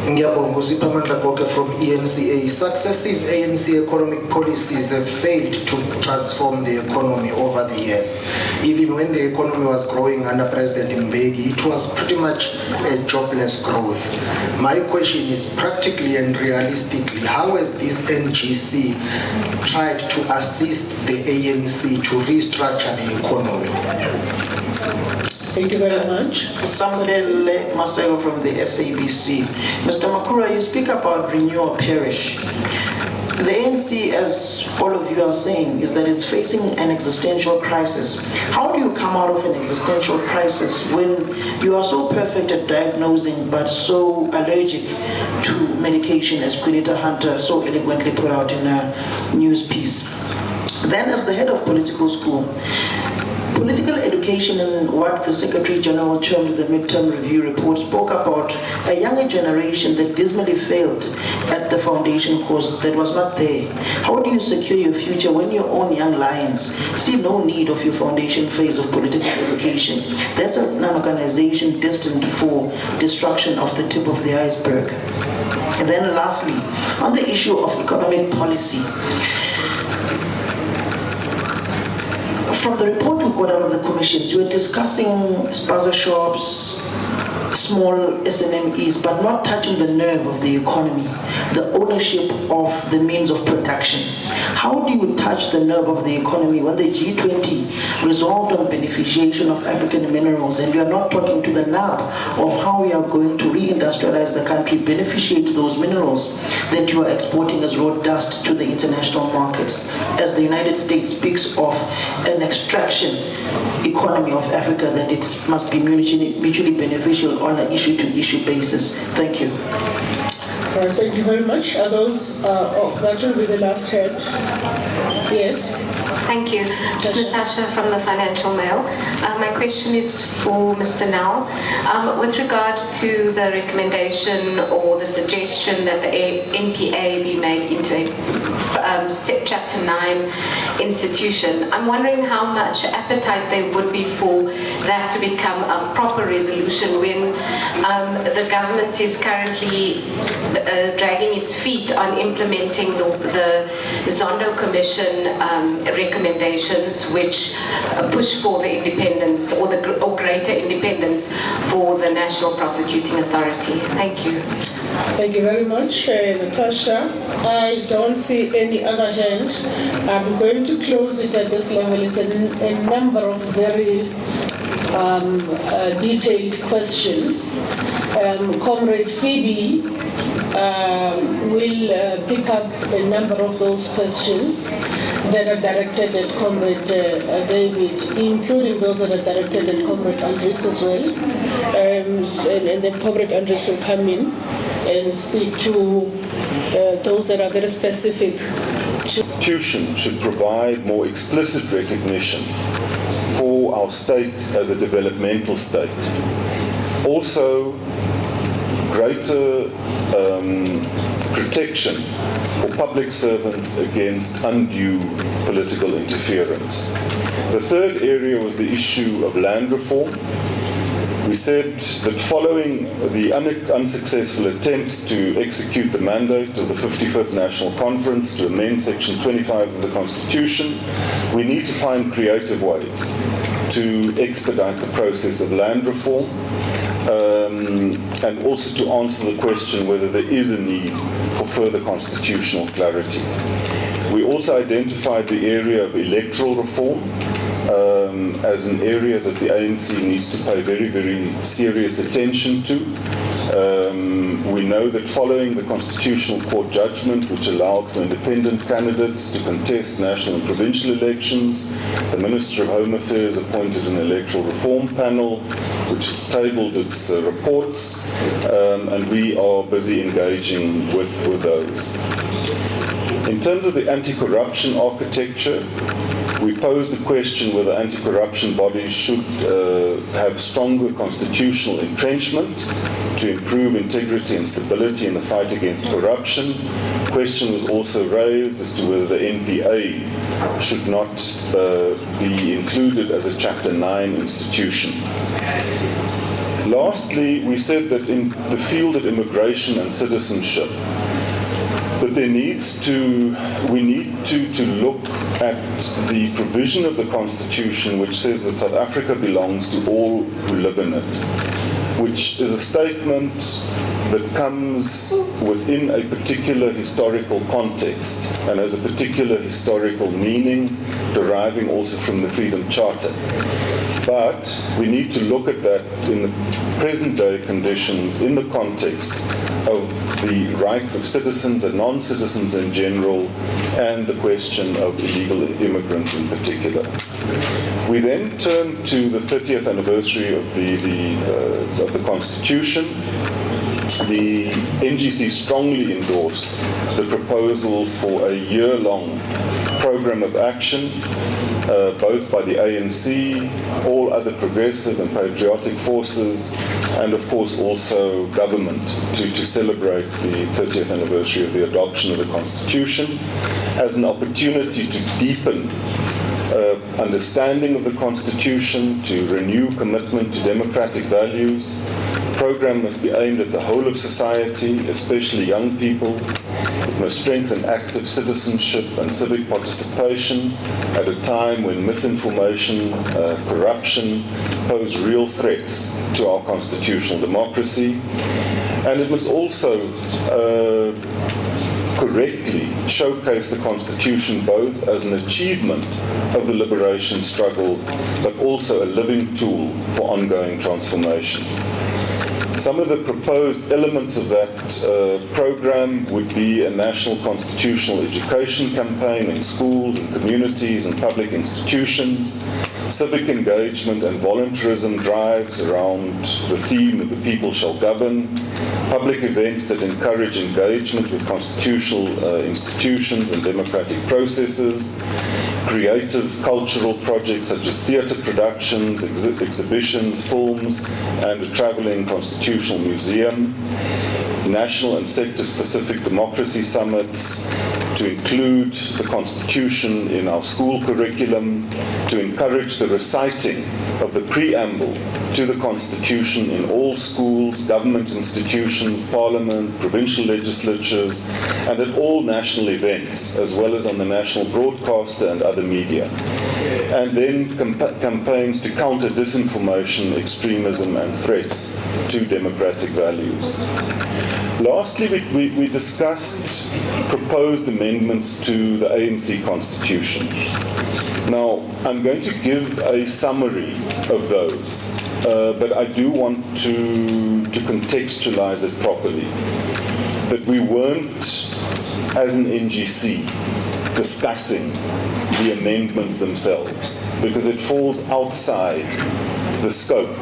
Ngiyabonga, uSiphamandla Gqoke from EMCA. Successive ANC economic policies have failed to transform the economy over the years. Even when the economy was growing under President Mbeki, it was pretty much a jobless growth. My question is, practically and realistically, how has this NGC tried to assist the ANC to restructure the economy? Thank you very much. Samdele Masego from the SABC. Mr. Makura, you speak about renewal parish. The ANC, as all of you are saying, is that it's facing an existential crisis. How do you come out of an existential crisis when you are so perfect at diagnosing but so allergic to medication, as Quinita Hunter so eloquently put out in a news piece? Then, as the head of political school, political education and what the Secretary General termed the midterm review report spoke about a younger generation that dismally failed at the foundation course that was not there. How do you secure your future when your own young lions see no need of your foundation phase of political education? That's an organization destined for destruction of the tip of the iceberg. And then lastly, on the issue of economic policy, from the report we got out of the commissions, you were discussing spaza shops, small SMMEs, but not touching the nerve of the economy, the ownership of the means of production. How do you touch the nerve of the economy when the G20 resolved on beneficiation of African minerals and you are not talking to the nub of how we are going to reindustrialize the country, beneficiate those minerals that you are exporting as road dust to the international markets, as the United States speaks of an extraction economy of Africa, that it must be mutually beneficial on an issue-to-issue basis. Thank you. Thank you very much. Are those, that will be the last head. Yes. Thank you. It's Natasha from the Financial Mail. My question is for Mr. Nel. With regard to the recommendation or the suggestion that the NPA be made into a Chapter 9 institution, I'm wondering how much appetite there would be for that to become a proper resolution when the government is currently dragging its feet on implementing the Zondo Commission recommendations, which push for the independence or greater independence for the National Prosecuting Authority. Thank you. Thank you very much, Natasha. I don't see any other hand. I'm going to close it at this level. It's a number of very detailed questions. Comrade Phoebe will pick up a number of those questions that are directed at Comrade David, including those that are directed at Comrade Andres as well. And then Comrade Andres will come in and speak to those that are very specific. The Constitution should provide more explicit recognition for our state as a developmental state. Also, greater protection for public servants against undue political interference. The third area was the issue of land reform. We said that following the unsuccessful attempts to execute the mandate of the 55th National Conference to amend Section 25 of the Constitution, we need to find creative ways to expedite the process of land reform, and also to answer the question whether there is a need for further constitutional clarity. We also identified the area of electoral reform as an area that the ANC needs to pay very, very serious attention to. We know that following the Constitutional Court judgment, which allowed for independent candidates to contest national and provincial elections, the Minister of Home Affairs appointed an electoral reform panel, which has tabled its reports, and we are busy engaging with those. In terms of the anti-corruption architecture, we posed the question whether anti-corruption bodies should have stronger constitutional entrenchment to improve integrity and stability in the fight against corruption. The question was also raised as to whether the NPA should not be included as a Chapter 9 institution. Lastly, we said that in the field of immigration and citizenship, that we need to look at the provision of the Constitution which says that South Africa belongs to all who live in it, which is a statement that comes within a particular historical context and has a particular historical meaning deriving also from the Freedom Charter. But we need to look at that in the present day conditions in the context of the rights of citizens and non-citizens in general, and the question of illegal immigrants in particular. We then turn to the 30th anniversary of the Constitution. The NGC strongly endorsed the proposal for a year-long program of action, both by the ANC, all other progressive and patriotic forces, and of course also government, to celebrate the 30th anniversary of the adoption of the Constitution as an opportunity to deepen understanding of the Constitution, to renew commitment to democratic values. The program must be aimed at the whole of society, especially young people. It must strengthen active citizenship and civic participation at a time when misinformation, corruption pose real threats to our constitutional democracy. And it must also correctly showcase the Constitution both as an achievement of the liberation struggle, but also a living tool for ongoing transformation. Some of the proposed elements of that program would be a national constitutional education campaign in schools and communities and public institutions, civic engagement and voluntarism drives around the theme of the people shall govern, public events that encourage engagement with constitutional institutions and democratic processes, creative cultural projects such as theatre productions, exhibitions, films, and a travelling constitutional museum, national and sector-specific democracy summits, to include the Constitution in our school curriculum, to encourage the reciting of the preamble to the Constitution in all schools, government institutions, parliament, provincial legislatures, and at all national events, as well as on the national broadcaster and other media. And then campaigns to counter disinformation, extremism, and threats to democratic values. Lastly, we discussed proposed amendments to the ANC Constitution. Now, I'm going to give a summary of those, but I do want to contextualize it properly. That we weren't, as an NGC, discussing the amendments themselves, because it falls outside the scope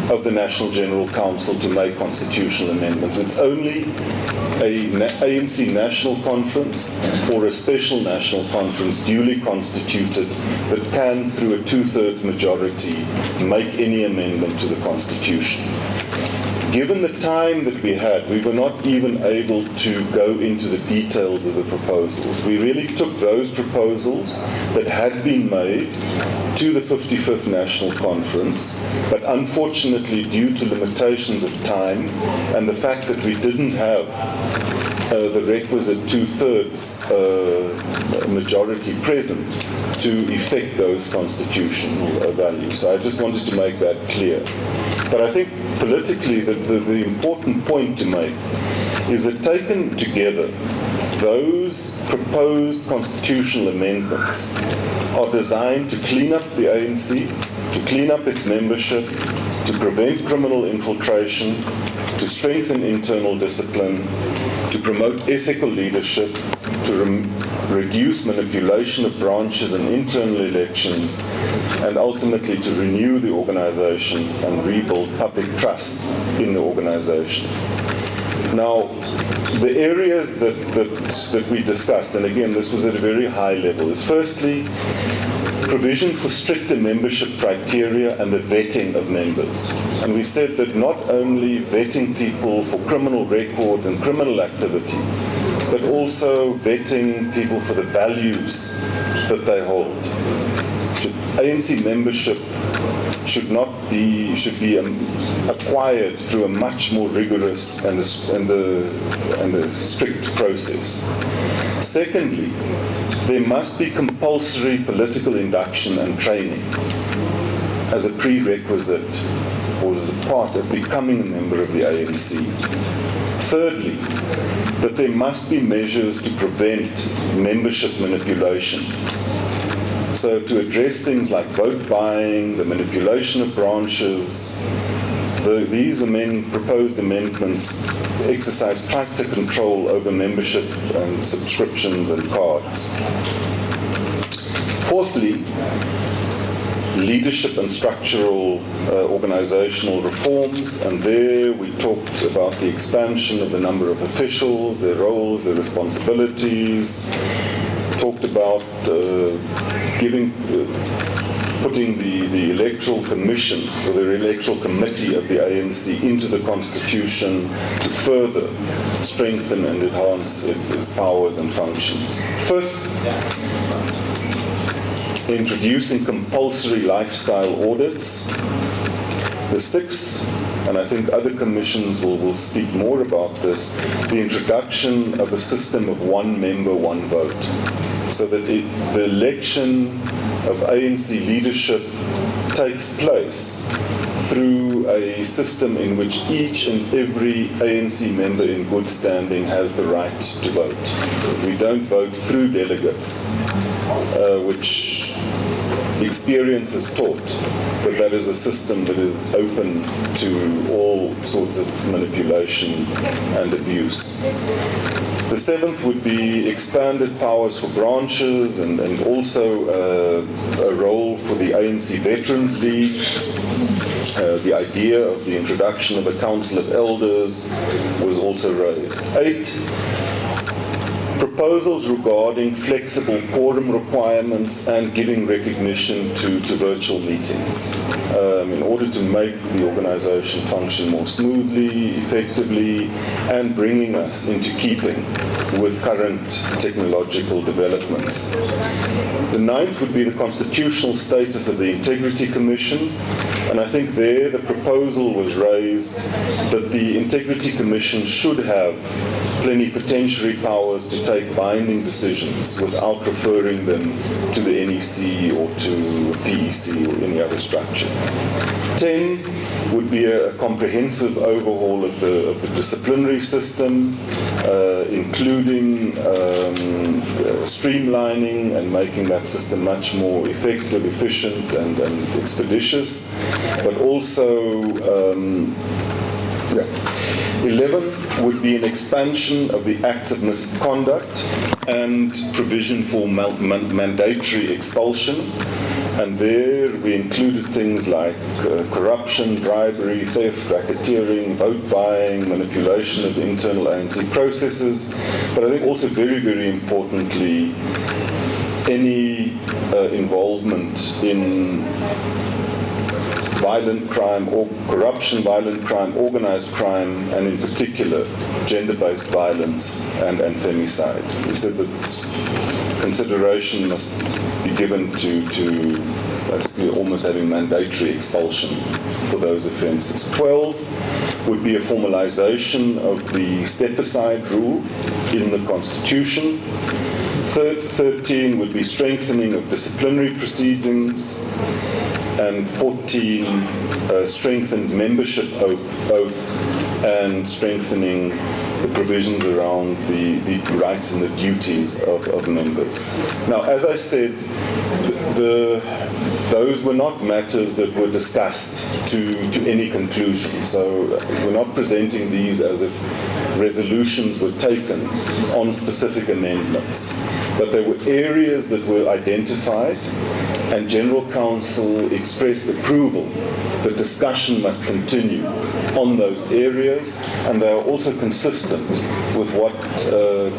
of the National General Council to make constitutional amendments. It's only an ANC national conference or a special national conference duly constituted that can, through a 2/3 majority, make any amendment to the Constitution. Given the time that we had, we were not even able to go into the details of the proposals. We really took those proposals that had been made to the 55th National Conference, but unfortunately, due to limitations of time and the fact that we didn't have the requisite 2/3 majority present to effect those constitutional values. So I just wanted to make that clear. But I think politically the important point to make is that taken together, those proposed constitutional amendments are designed to clean up the ANC, to clean up its membership, to prevent criminal infiltration, to strengthen internal discipline, to promote ethical leadership, to reduce manipulation of branches and internal elections, and ultimately to renew the organization and rebuild public trust in the organization. Now, the areas that we discussed, and again, this was at a very high level, is firstly, provision for stricter membership criteria and the vetting of members. And we said that not only vetting people for criminal records and criminal activity, but also vetting people for the values that they hold. ANC membership should be acquired through a much more rigorous and a strict process. Secondly, there must be compulsory political induction and training as a prerequisite or as a part of becoming a member of the ANC. Thirdly, that there must be measures to prevent membership manipulation, So to address things like vote buying, the manipulation of branches, these proposed amendments exercise tighter control over membership and subscriptions and cards. Fourthly, leadership and structural organizational reforms, and there we talked about the expansion of the number of officials, their roles, their responsibilities, talked about putting the electoral commission or the electoral committee of the ANC into the constitution to further strengthen and enhance its powers and functions. Fifth, introducing compulsory lifestyle audits. The sixth, and I think other commissions will speak more about this, the introduction of a system of one member, one vote, so that the election of ANC leadership takes place through a system in which each and every ANC member in good standing has the right to vote. We don't vote through delegates, which experience has taught that is a system that is open to all sorts of manipulation and abuse. The seventh would be expanded powers for branches and also a role for the ANC Veterans League. The idea of the introduction of a Council of Elders was also raised. 8, proposals regarding flexible quorum requirements and giving recognition to virtual meetings in order to make the organization function more smoothly, effectively, and bringing us into keeping with current technological developments. The 9th would be the constitutional status of the Integrity Commission, and I think there the proposal was raised that the Integrity Commission should have plenipotentiary powers to take binding decisions without referring them to the NEC or to PEC or any other structure. 10 would be a comprehensive overhaul of the disciplinary system, including streamlining and making that system much more effective, efficient, and expeditious, but also 11 would be an expansion of the acts of misconduct and provision for mandatory expulsion. And there we included things like corruption, bribery, theft, racketeering, vote buying, manipulation of the internal ANC processes, but I think also very, very importantly, any involvement in violent crime or corruption, violent crime, organized crime, and in particular, gender-based violence and femicide. We said that consideration must be given to basically almost having mandatory expulsion for those offenses. 12 would be a formalization of the step-aside rule in the Constitution. 13 would be strengthening of disciplinary proceedings. And 14, strengthened membership oath and strengthening the provisions around the rights and the duties of members. Now, as I said, those were not matters that were discussed to any conclusion. So we're not presenting these as if resolutions were taken on specific amendments. But there were areas that were identified, and General Counsel expressed approval that discussion must continue on those areas, and they are also consistent with what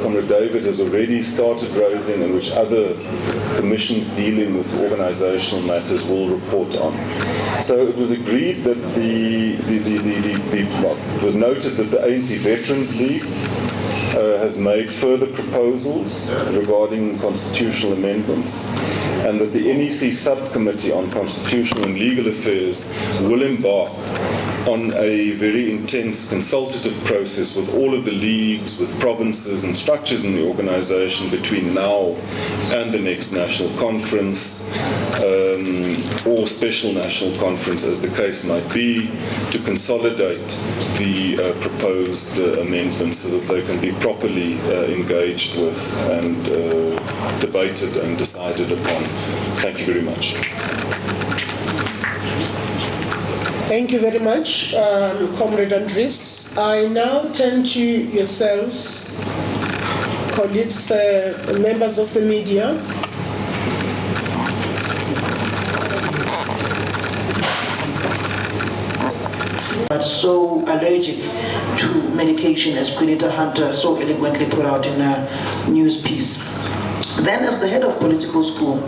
Comrade David has already started raising and which other commissions dealing with organizational matters will report on. So it was agreed that it was noted that the ANC Veterans League has made further proposals regarding constitutional amendments, and that the NEC Subcommittee on Constitutional and Legal Affairs will embark on a very intense consultative process with all of the leagues, with provinces and structures in the organization between now and the next national conference, or special national conference as the case might be, to consolidate the proposed amendments so that they can be properly engaged with and debated and decided upon. Thank you very much. Thank you very much, Comrade Andries. I now turn to yourselves, colleagues, members of the media. But so allergic to medication, as Quinita Hunter so eloquently put out in a news piece. Then, as the head of political school,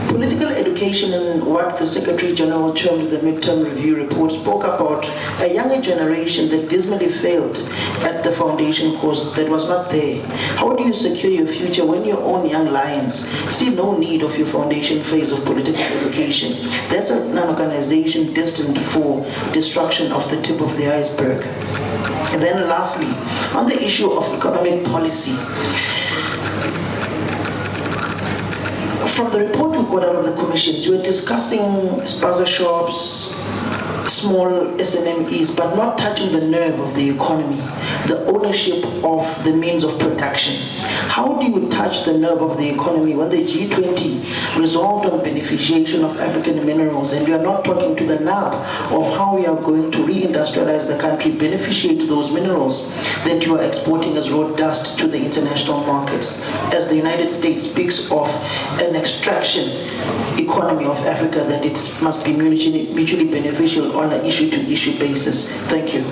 political education and what the Secretary General termed the midterm review report spoke about a younger generation that dismally failed at the foundation course that was not there. How do you secure your future when your own young lions see no need of your foundation phase of political education? That's an organization destined for destruction of the tip of the iceberg. And then lastly, on the issue of economic policy, from the report we got out of the commissions, you were discussing spaza shops, small SMMEs, but not touching the nerve of the economy, the ownership of the means of production. How do you touch the nerve of the economy when the G20 resolved on beneficiation of African minerals and you are not talking to the nub of how we are going to reindustrialize the country, beneficiate those minerals that you are exporting as road dust to the international markets, as the United States speaks of an extraction economy of Africa, that it must be mutually beneficial on an issue-to-issue basis. Thank you.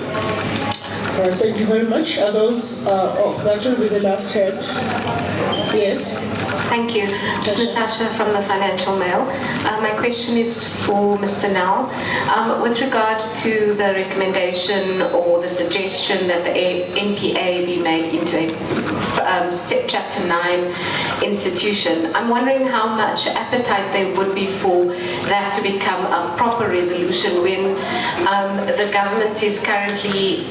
Thank you very much. Are those, that will be the last head. Yes. Thank you. It's Natasha from the Financial Mail. My question is for Mr. Nel. With regard to the recommendation or the suggestion that the NPA be made into a Chapter 9 institution, I'm wondering how much appetite there would be for that to become a proper resolution when the government is currently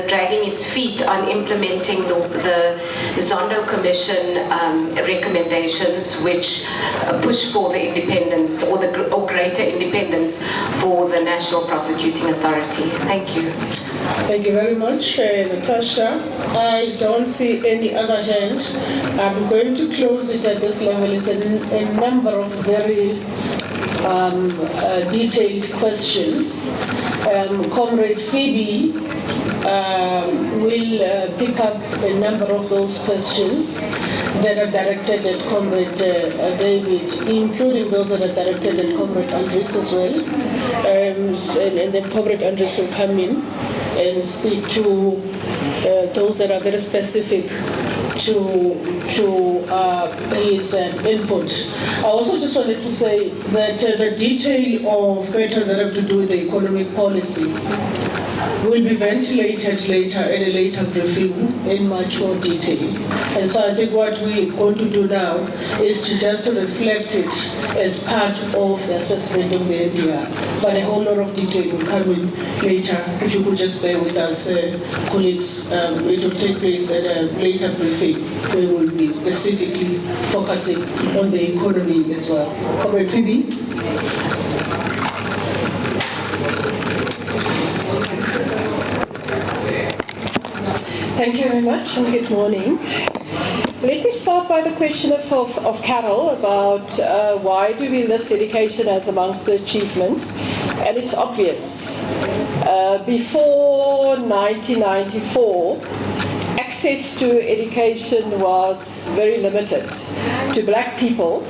dragging its feet on implementing the Zondo Commission recommendations, which push for the independence or greater independence for the National Prosecuting Authority. Thank you. Thank you very much, Natasha. I don't see any other hand. I'm going to close it at this level. It's a number of very detailed questions. Comrade Phoebe will pick up a number of those questions that are directed at Comrade David, including those that are directed at Comrade Andries as well. And then Comrade Andries will come in and speak to those that are very specific to his input. I also just wanted to say that the detail of matters that have to do with the economic policy will be ventilated later at a later briefing in much more detail. And so I think what we're going to do now is to just reflect it as part of the assessment of the NDR. But a whole lot of detail will come in later. If you could just bear with us, colleagues, it will take place at a later briefing. We will be specifically focusing on the economy as well. Comrade Phoebe? Thank you very much and good morning. Let me start by the question of Carol about why do we list education as amongst the achievements, and it's obvious. Before 1994, access to education was very limited to black people,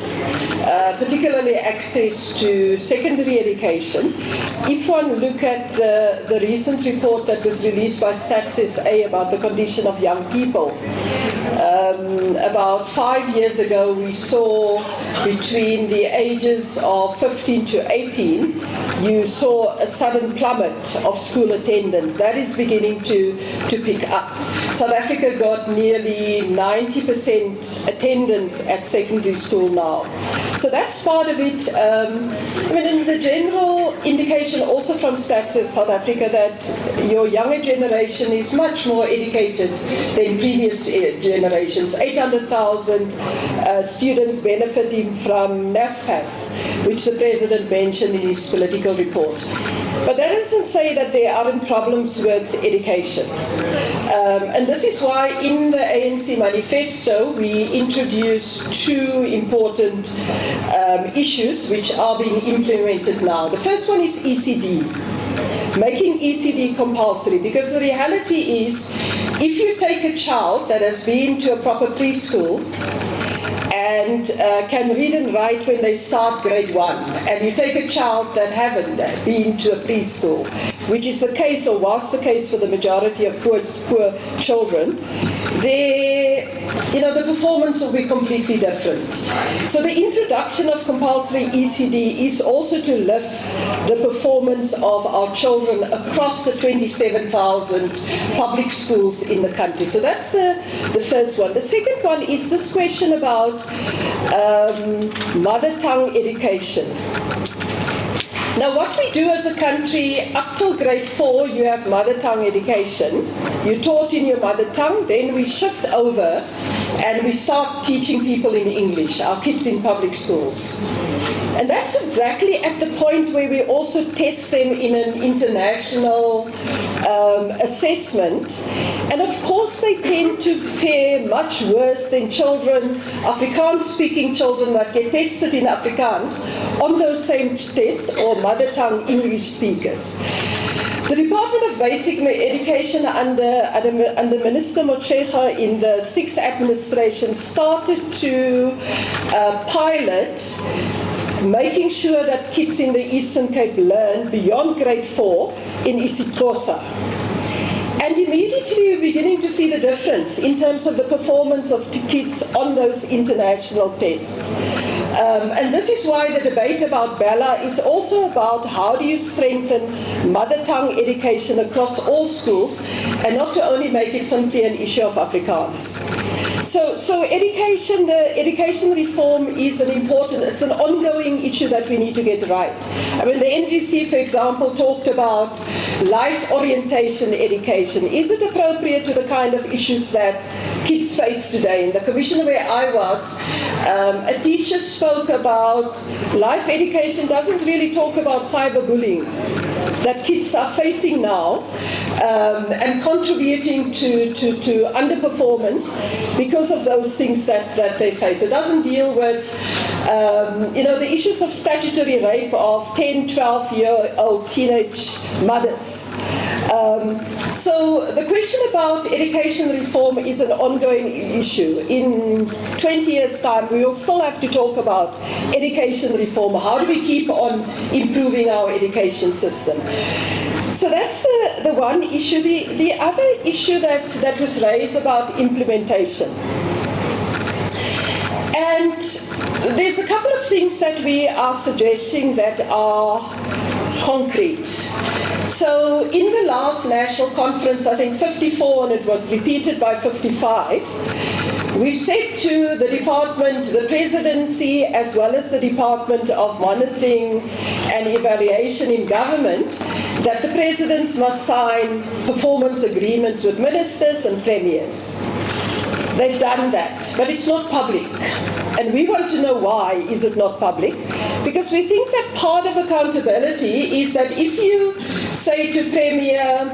particularly access to secondary education. If one look at the recent report that was released by Stats SA about the condition of young people, about 5 years ago, we saw between the ages of 15 to 18, you saw a sudden plummet of school attendance. That is beginning to pick up. South Africa got nearly 90% attendance at secondary school now. So that's part of it. In the general indication also from Stats South Africa that your younger generation is much more educated than previous generations. 800,000 students benefiting from NSFAS, which the President mentioned in his political report. But that doesn't say that there aren't problems with education. And this is why in the ANC manifesto we introduced two important issues which are being implemented now. The first one is ECD. Making ECD compulsory, because the reality is if you take a child that has been to a proper preschool and can read and write when they start grade 1, and you take a child that haven't been to a preschool, which is the case or was the case for the majority of poor children, the performance will be completely different. So the introduction of compulsory ECD is also to lift the performance of our children across the 27,000 public schools in the country. So that's the first one. The second one is this question about mother tongue education. Now what we do as a country, up till grade 4 you have mother tongue education. You're taught in your mother tongue, then we shift over and we start teaching people in English, our kids in public schools. And that's exactly at the point where we also test them in an international assessment. And of course they tend to fare much worse than children, Afrikaans-speaking children that get tested in Afrikaans on those same tests, or mother tongue English speakers. The Department of Basic Education under Minister Motshekga in the 6th administration started to pilot making sure that kids in the Eastern Cape learn beyond grade 4 in isiXhosa. And immediately we're beginning to see the difference in terms of the performance of kids on those international tests. And this is why the debate about Bella is also about how do you strengthen mother tongue education across all schools and not to only make it simply an issue of Afrikaans. So education, the education reform is it's an ongoing issue that we need to get right. I mean, the NGC, for example, talked about life orientation education. Is it appropriate to the kind of issues that kids face today? In the commission where I was, a teacher spoke about life education doesn't really talk about cyberbullying that kids are facing now and contributing to underperformance because of those things that they face. It doesn't deal with the issues of statutory rape of 10, 12-year-old teenage mothers. So the question about education reform is an ongoing issue. In 20 years' time, we will still have to talk about education reform. How do we keep on improving our education system? So that's the one issue. The other issue that was raised about implementation. And there's a couple of things that we are suggesting that are concrete. So in the last national conference, I think 54, and it was repeated by 55, we said to the department, the presidency, as well as the Department of Monitoring and Evaluation in Government, that the presidents must sign performance agreements with ministers and premiers. They've done that, but it's not public. And we want to know why is it not public? Because we think that part of accountability is that if you say to Premier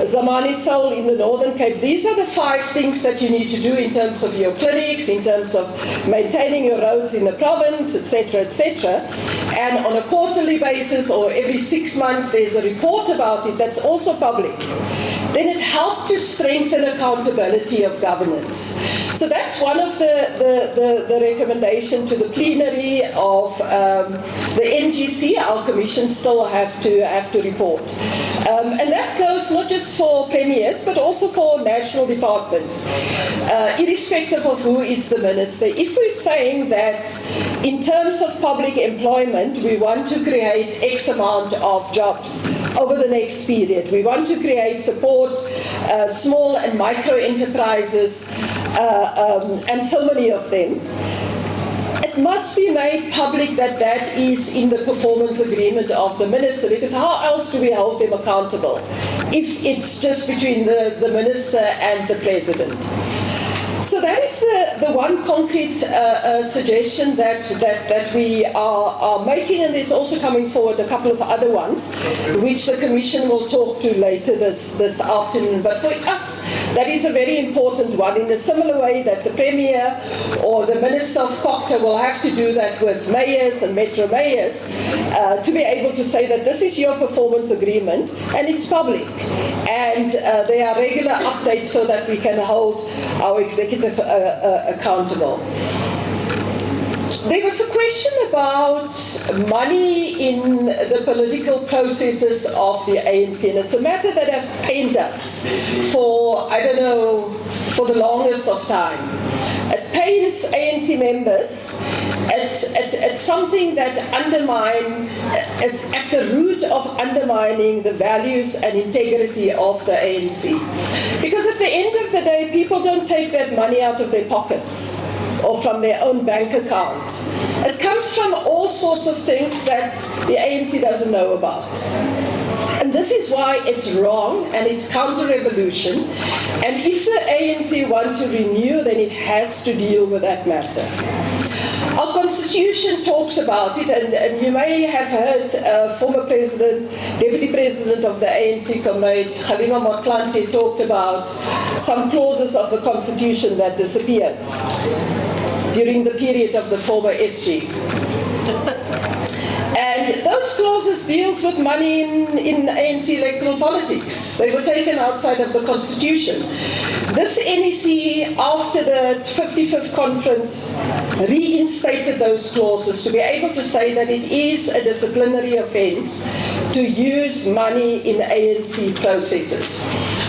Zamani Soul in the Northern Cape, these are the 5 things that you need to do in terms of your clinics, in terms of maintaining your roads in the province, etc., etc. And on a quarterly basis or every 6 months there's a report about it that's also public. Then it helped to strengthen accountability of governance. So that's one of the recommendation to the plenary of the NGC. Our commission still have to report. And that goes not just just for premiers, but also for national departments, irrespective of who is the minister. If we're saying that in terms of public employment, we want to create X amount of jobs over the next period, we want to create support small and micro enterprises, and so many of them, it must be made public that that is in the performance agreement of the minister, because how else do we hold them accountable if it's just between the minister and the president? So that is the one concrete suggestion that we are making, and there's also coming forward a couple of other ones, which the Commission will talk to later this afternoon. But for us, that is a very important one, in a similar way that the Premier or the Minister of COGTA will have to do that with mayors and metro mayors, to be able to say that this is your performance agreement, and it's public. And there are regular updates so that we can hold our executive accountable. There was a question about money in the political processes of the ANC, and it's a matter that has pained us for, I don't know, for the longest of time. It pains ANC members. It's something that is at the root of undermining the values and integrity of the ANC. Because at the end of the day, people don't take that money out of their pockets or from their own bank account. It comes from all sorts of things that the ANC doesn't know about. And this is why it's wrong and it's counter-revolution. And if the ANC want to renew, then it has to deal with that matter. Our constitution talks about it, and you may have heard former president, deputy president of the ANC, Comrade Kgalema Motlanthe, talked about some clauses of the constitution that disappeared during the period of the former SG. And those clauses deals with money in ANC electoral politics. They were taken outside of the constitution. This NEC, after the 55th conference, reinstated those clauses to be able to say that it is a disciplinary offence to use money in ANC processes.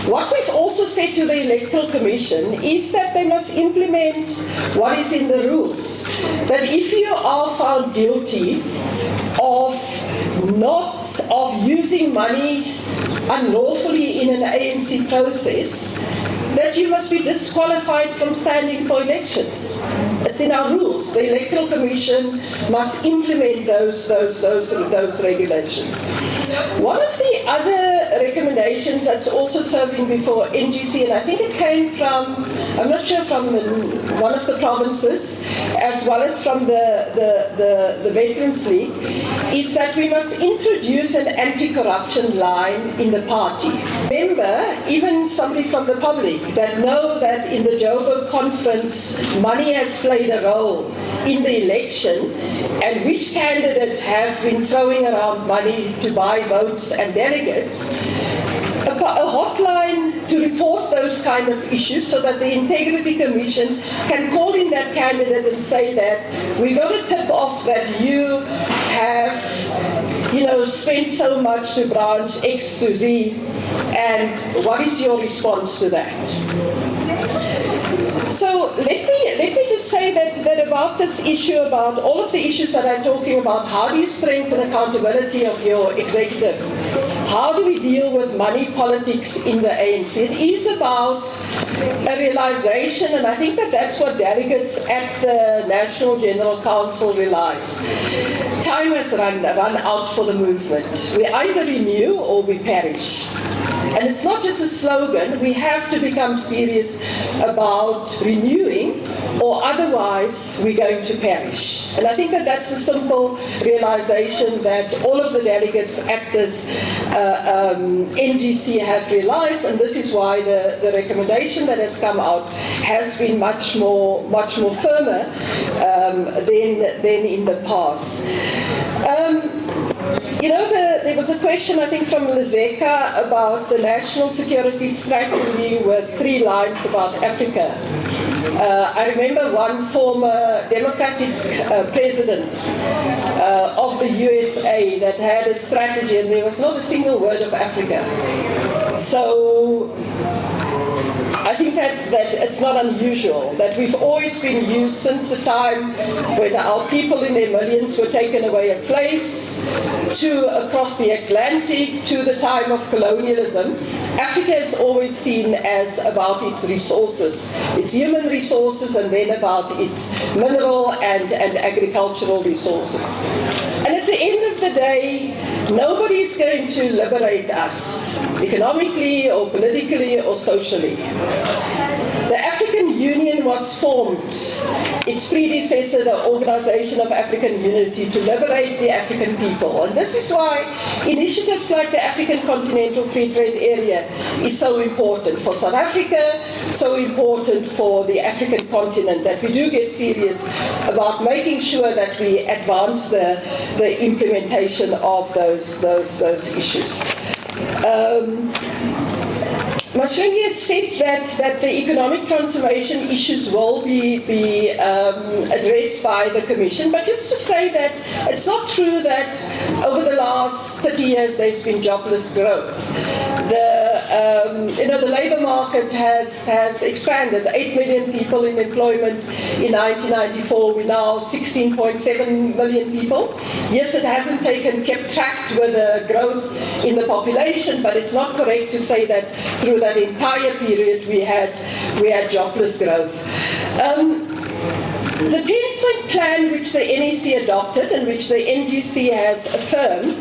What we've also said to the Electoral Commission is that they must implement what is in the rules. That if you are found guilty of using money unlawfully in an ANC process, that you must be disqualified from standing for elections. It's in our rules. The Electoral Commission must implement those regulations. One of the other recommendations that's also serving before NGC, and I think it came from, I'm not sure, from one of the provinces, as well as from the Veterans League, is that we must introduce an anti-corruption line in the party. Remember, even somebody from the public that know that in the Joburg conference, money has played a role in the election, and which candidates have been throwing around money to buy votes and delegates, a hotline to report those kind of issues so that the Integrity Commission can call in that candidate and say that we got a tip off that you have spent so much to branch X to Z, and what is your response to that? So let me just say that about this issue, about all of the issues that I'm talking about, how do you strengthen accountability of your executive? How do we deal with money politics in the ANC? It is about a realization, and I think that that's what delegates at the National General Council realize. Time has run out for the movement. We either renew or we perish. And it's not just a slogan, we have to become serious about renewing, or otherwise we're going to perish. And I think that that's a simple realization that all of the delegates at this NGC have realized, and this is why the recommendation that has come out has been much more firmer than in the past. There was a question, I think, from Lizeka about the national security strategy with 3 lines about Africa. I remember one former Democratic president of the USA that had a strategy, and there was not a single word of Africa. So I think that it's not unusual, that we've always been used since the time when our people in their millions were taken away as slaves, to across the Atlantic, to the time of colonialism. Africa is always seen as about its resources, its human resources, and then about its mineral and agricultural resources. And at the end of the day, nobody is going to liberate us, economically or politically or socially. The African Union was formed, its predecessor, the Organization of African Unity, to liberate the African people. And this is why initiatives like the African Continental Free Trade Area is so important for South Africa, so important for the African continent, that we do get serious about making sure that we advance the implementation of those issues. Mahlengi has said that the economic transformation issues will be addressed by the Commission, but just to say that it's not true that over the last 30 years there's been jobless growth. The labour market has expanded. 8 million people in employment in 1994. We're now 16.7 million people. Yes, it hasn't kept track with the growth in the population, but it's not correct to say that through that entire period we had jobless growth. The 10-point plan which the NEC adopted and which the NGC has affirmed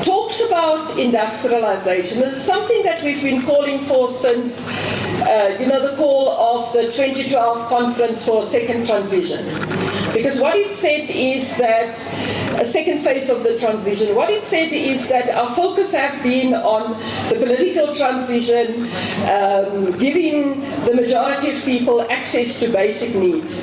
talks about industrialization. It's something that we've been calling for since the call of the 2012 Conference for Second Transition. Because what it said is that, a second phase of the transition, what it said is that our focus have been on the political transition, giving the majority of people access to basic needs.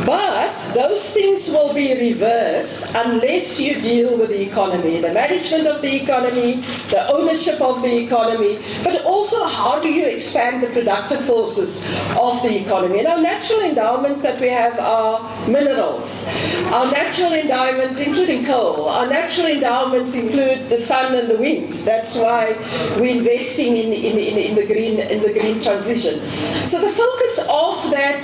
But those things will be reversed unless you deal with the economy, the management of the economy, the ownership of the economy, but also how do you expand the productive forces of the economy. And our natural endowments that we have are minerals. Our natural endowments, including coal, our natural endowments include the sun and the wind. That's why we're investing in the green transition. So the focus of that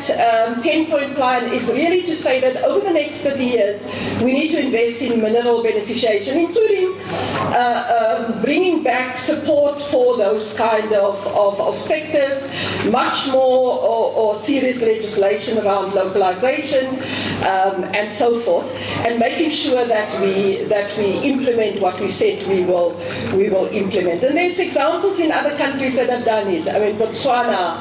10-point plan is really to say that over the next 30 years, we need to invest in mineral beneficiation, including bringing back support for those kind of sectors, much more or serious legislation around localization, and so forth, and making sure that we implement what we said we will implement. And there's examples in other countries that have done it. I mean, Botswana,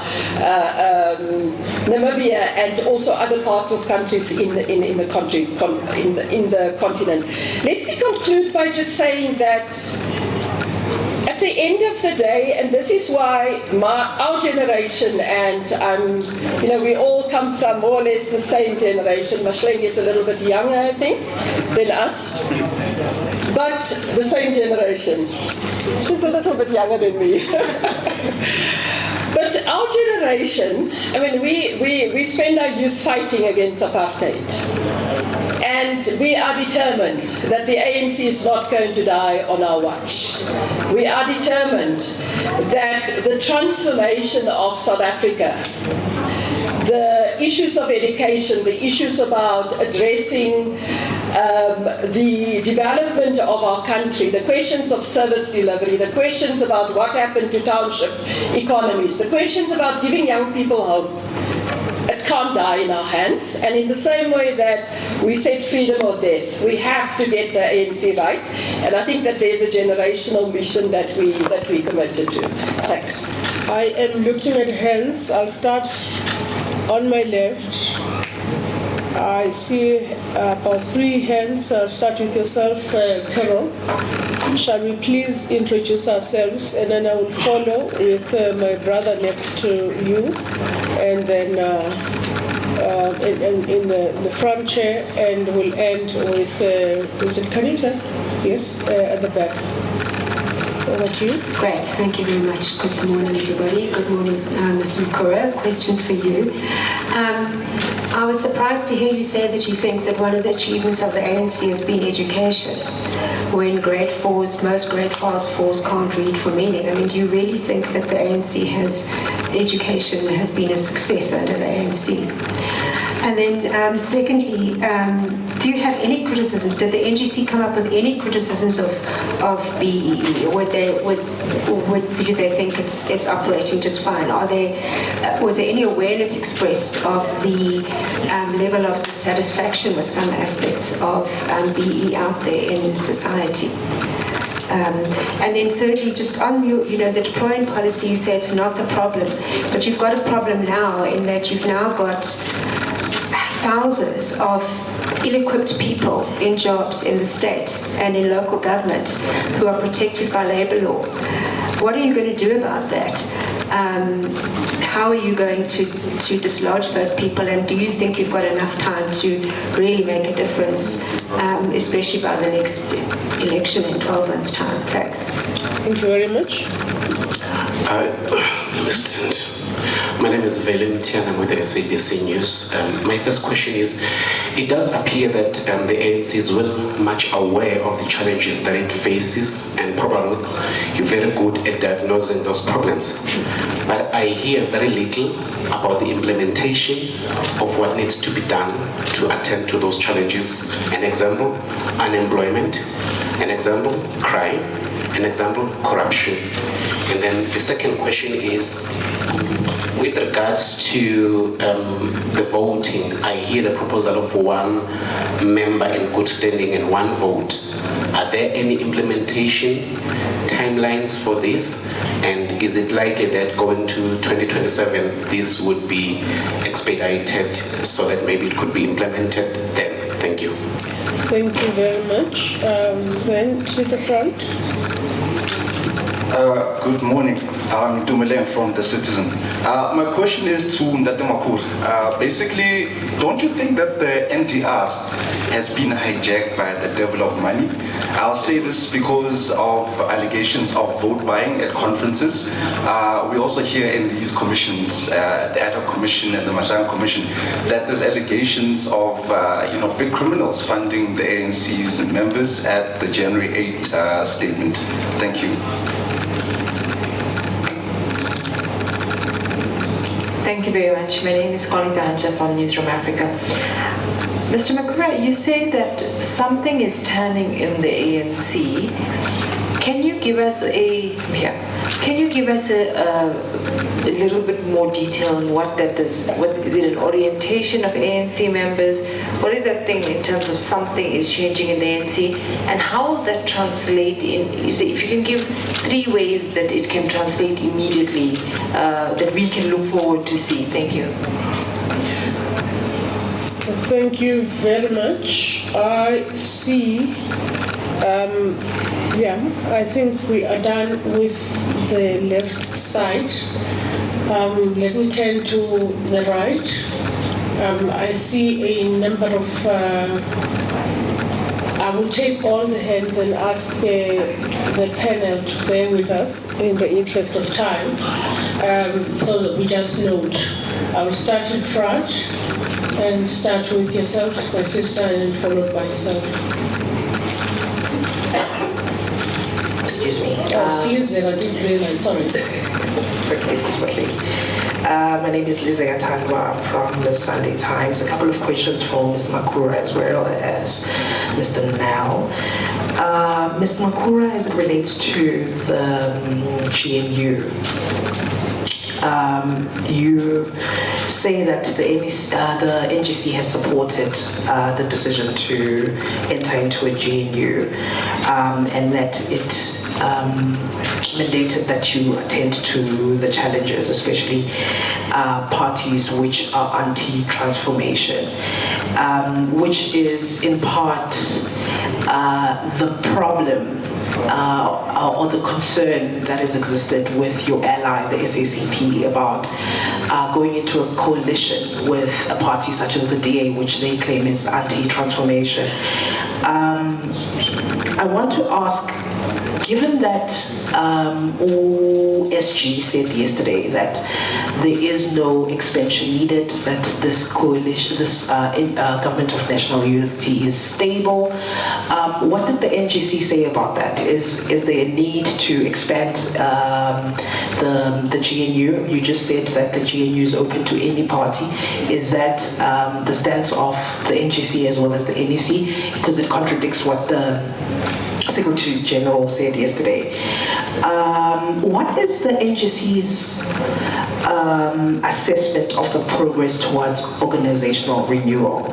Namibia, and also other parts of countries in the continent. Let me conclude by just saying that at the end of the day, and this is why our generation, and we all come from more or less the same generation. Mahlengi is a little bit younger, I think, than us, but the same generation. She's a little bit younger than me. But our generation, I mean, we spend our youth fighting against apartheid. And we are determined that the ANC is not going to die on our watch. We are determined that the transformation of South Africa, the issues of education, the issues about addressing the development of our country, the questions of service delivery, the questions about what happened to township economies, the questions about giving young people hope. It can't die in our hands, and in the same way that we said freedom or death, we have to get the ANC right, and I think that there's a generational mission that we committed to. Thanks. I am looking at hands. I'll start on my left. I see about 3 hands. I'll start with yourself, Carol. Shall we please introduce ourselves, and then I will follow with my brother next to you, and then in the front chair, and we'll end with, is it Kanita? Yes, at the back. Over to you. Great, thank you very much. Good morning, everybody. Good morning, Mr. Mukura. Questions for you. I was surprised to hear you say that you think that one of the achievements of the ANC has been education, when grade 4s, most grade 4s can't read for meaning. I mean, do you really think that the ANC education has been a success under the ANC? And then secondly, do you have any criticisms? Did the NGC come up with any criticisms of BEE? Do they think it's operating just fine? Was there any awareness expressed of the level of dissatisfaction with some aspects of BEE out there in society? And then thirdly, just on the deployment policy, you say it's not the problem, but you've got a problem now in that you've now got thousands of ill-equipped people in jobs in the state and in local government who are protected by labour law. What are you going to do about that? How are you going to dislodge those people, and do you think you've got enough time to really make a difference, especially by the next election in 12 months' time? Thanks. Thank you very much. My name is Velin Tian, I'm with the SABC News. My first question is, it does appear that the ANC is well much aware of the challenges that it faces, and probably you're very good at diagnosing those problems. But I hear very little about the implementation of what needs to be done to attend to those challenges. An example, unemployment. An example, crime. An example, corruption. And then the second question is, with regards to the voting, I hear the proposal of one member in good standing and one vote. Are there any implementation timelines for this? And is it likely that going to 2027, this would be expedited so that maybe it could be implemented then? Thank you. Thank you very much. Then to the front. Good morning. I'm Dumele from The Citizen. My question is to Ndate Makhura. Basically, don't you think that the NDR has been hijacked by the devil of money? I'll say this because of allegations of vote buying at conferences. We also hear in these commissions, the Ad hoc Commission and the Mashang Commission, that there's allegations of big criminals funding the ANC's members at the January 8 statement. Thank you. Thank you very much. My name is Colin Danja from Newsroom Africa. Mr. Makhura, you say that something is turning in the ANC. Can you give us a little bit more detail on what that does? What is it? An orientation of ANC members? What is that thing in terms of something is changing in the ANC, and how will that translate in? If you can give 3 ways that it can translate immediately, that we can look forward to see. Thank you. Thank you very much. I see. I think we are done with the left side. Let me turn to the right. I see a number of, I will take all the hands and ask the panel to bear with us in the interest of time, so that we just note. I will start in front and start with yourself, my sister, and followed by yourself. Excuse me. Excuse me, I didn't realize, sorry. Okay, swiftly. My name is Lizzie Atandwa. I'm from the Sunday Times. A couple of questions for Mr. Makhura as well as Mr. Nell. Mr. Makhura, as it relates to the GNU, you say that the NGC has supported the decision to enter into a GNU, and that it mandated that you attend to the challenges, especially parties which are anti-transformation, which is in part the problem or the concern that has existed with your ally, the SACP, about going into a coalition with a party such as the DA, which they claim is anti-transformation. I want to ask, given that SG said yesterday that there is no expansion needed, that this coalition, this government of national unity is stable. What did the NGC say about that? Is there a need to expand the GNU? You just said that the GNU is open to any party. Is that the stance of the NGC as well as the NEC? Because it contradicts what the Secretary General said yesterday. What is the NGC's assessment of the progress towards organizational renewal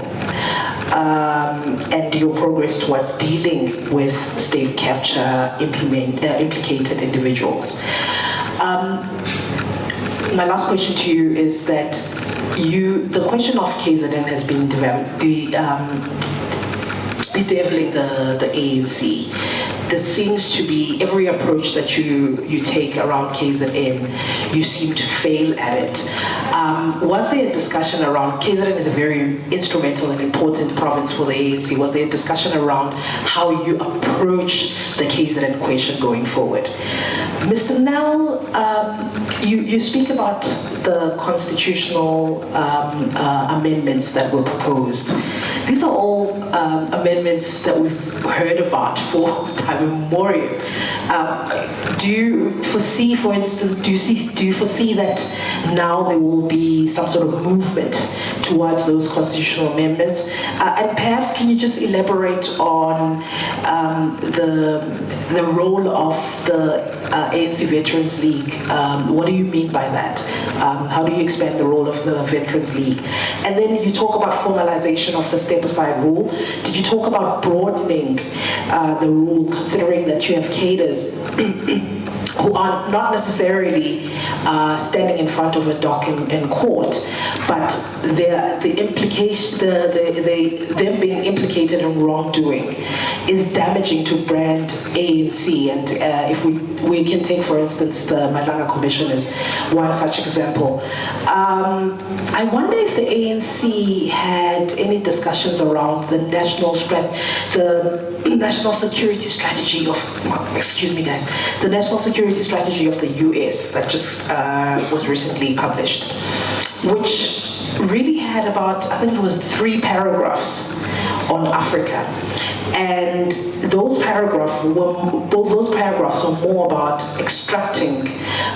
and your progress towards dealing with state capture implicated individuals? My last question to you is that the question of KZN has been bedeviling the ANC. There seems to be every approach that you take around KZN, you seem to fail at it. Was there a discussion around, KZN is a very instrumental and important province for the ANC, was there a discussion around how you approach the KZN question going forward? Mr. Nel, you speak about the constitutional amendments that were proposed. These are all amendments that we've heard about for time immemorial. Do you foresee, for instance, do you foresee that now there will be some sort of movement towards those constitutional amendments? And perhaps can you just elaborate on the role of the ANC Veterans League? What do you mean by that? How do you expand the role of the Veterans League? And then you talk about formalization of the step-aside rule. Did you talk about broadening the rule, considering that you have cadres who are not necessarily standing in front of a dock in court, but them being implicated in wrongdoing is damaging to brand ANC. And if we can take, for instance, the Madlanga Commission as one such example. I wonder if the ANC had any discussions around the national security strategy of, excuse me guys, the national security strategy of the US that just was recently published, which really had about, I think it was 3 paragraphs on Africa. And those paragraphs were more about extracting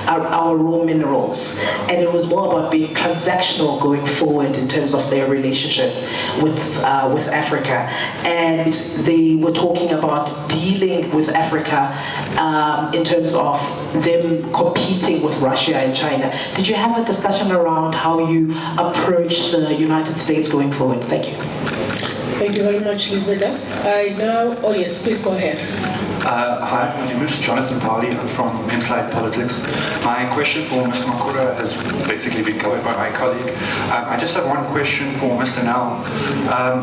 our raw minerals, and it was more about being transactional going forward in terms of their relationship with Africa. And they were talking about dealing with Africa in terms of them competing with Russia and China. Did you have a discussion around how you approach the United States going forward? Thank you. Thank you very much, Lizada. Oh yes, please go ahead. Hi, my name is Jonathan Parley. I'm from Inside Politics. My question for Mr. Makura has basically been covered by my colleague. I just have one question for Mr. Nel.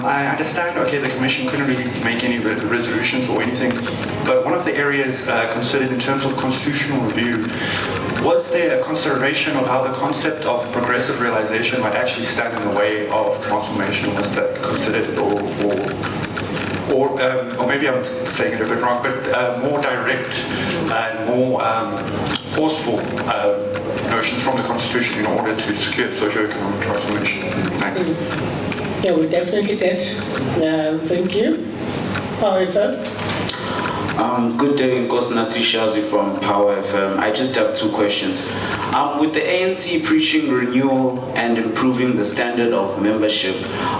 I understand, okay, the Commission couldn't really make any resolutions or anything, but one of the areas considered in terms of constitutional review, was there a consideration of how the concept of progressive realization might actually stand in the way of transformation? Was that considered, or maybe I'm saying it a bit wrong, but more direct and more forceful notions from the Constitution in order to secure socio-economic transformation? Thanks. Yeah, we definitely did. Thank you. However, good day, Nkosinathi Shazi from Power FM. I just have 2 questions. With the ANC preaching renewal and improving the standard of membership,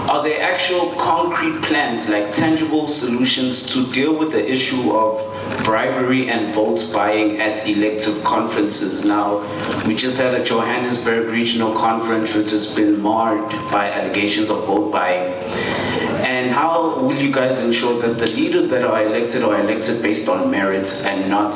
are there actual concrete plans, like tangible solutions to deal with the issue of bribery and vote buying at elective conferences? Now, we just had a Johannesburg regional conference which has been marred by allegations of vote buying. And how will you guys ensure that the leaders that are elected based on merit and not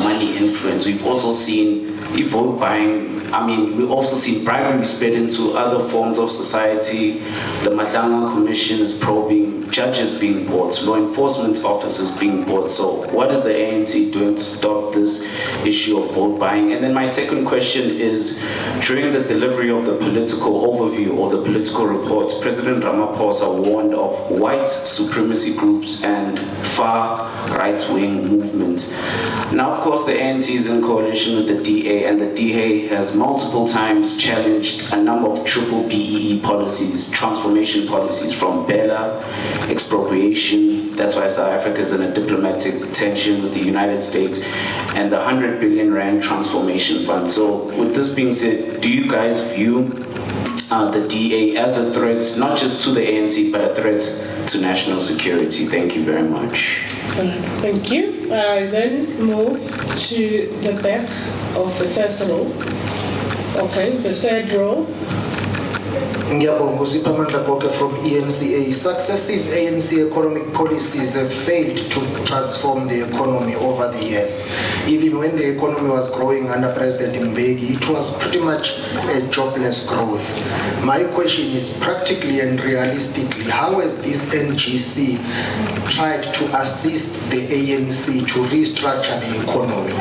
money influence? We've also seen vote buying I mean, we also see bribery spread into other forms of society. The Matlanga Commission is probing judges being bought, law enforcement officers being bought. So what is the ANC doing to stop this issue of vote buying? And then my second question is, during the delivery of the political overview or the political report, President Ramaphosa warned of white supremacy groups and far right-wing movements. Now, of course, the ANC is in coalition with the DA, and the DA has multiple times challenged a number of triple BEE policies, transformation policies, from Bella, expropriation, that's why South Africa is in a diplomatic tension with the United States, and the 100 billion rand transformation fund. So with this being said, do you guys view the DA as a threat, not just to the ANC, but a threat to national security? Thank you very much. Thank you. I then move to the back of the first row. Okay, the third row. Ngiyabonga uSiphamandla Gqoke from ENCA. Successive ANC economic policies have failed to transform the economy over the years. Even when the economy was growing under President Mbeki, it was pretty much a jobless growth. My question is, practically and realistically, how has this NGC tried to assist the ANC to restructure the economy?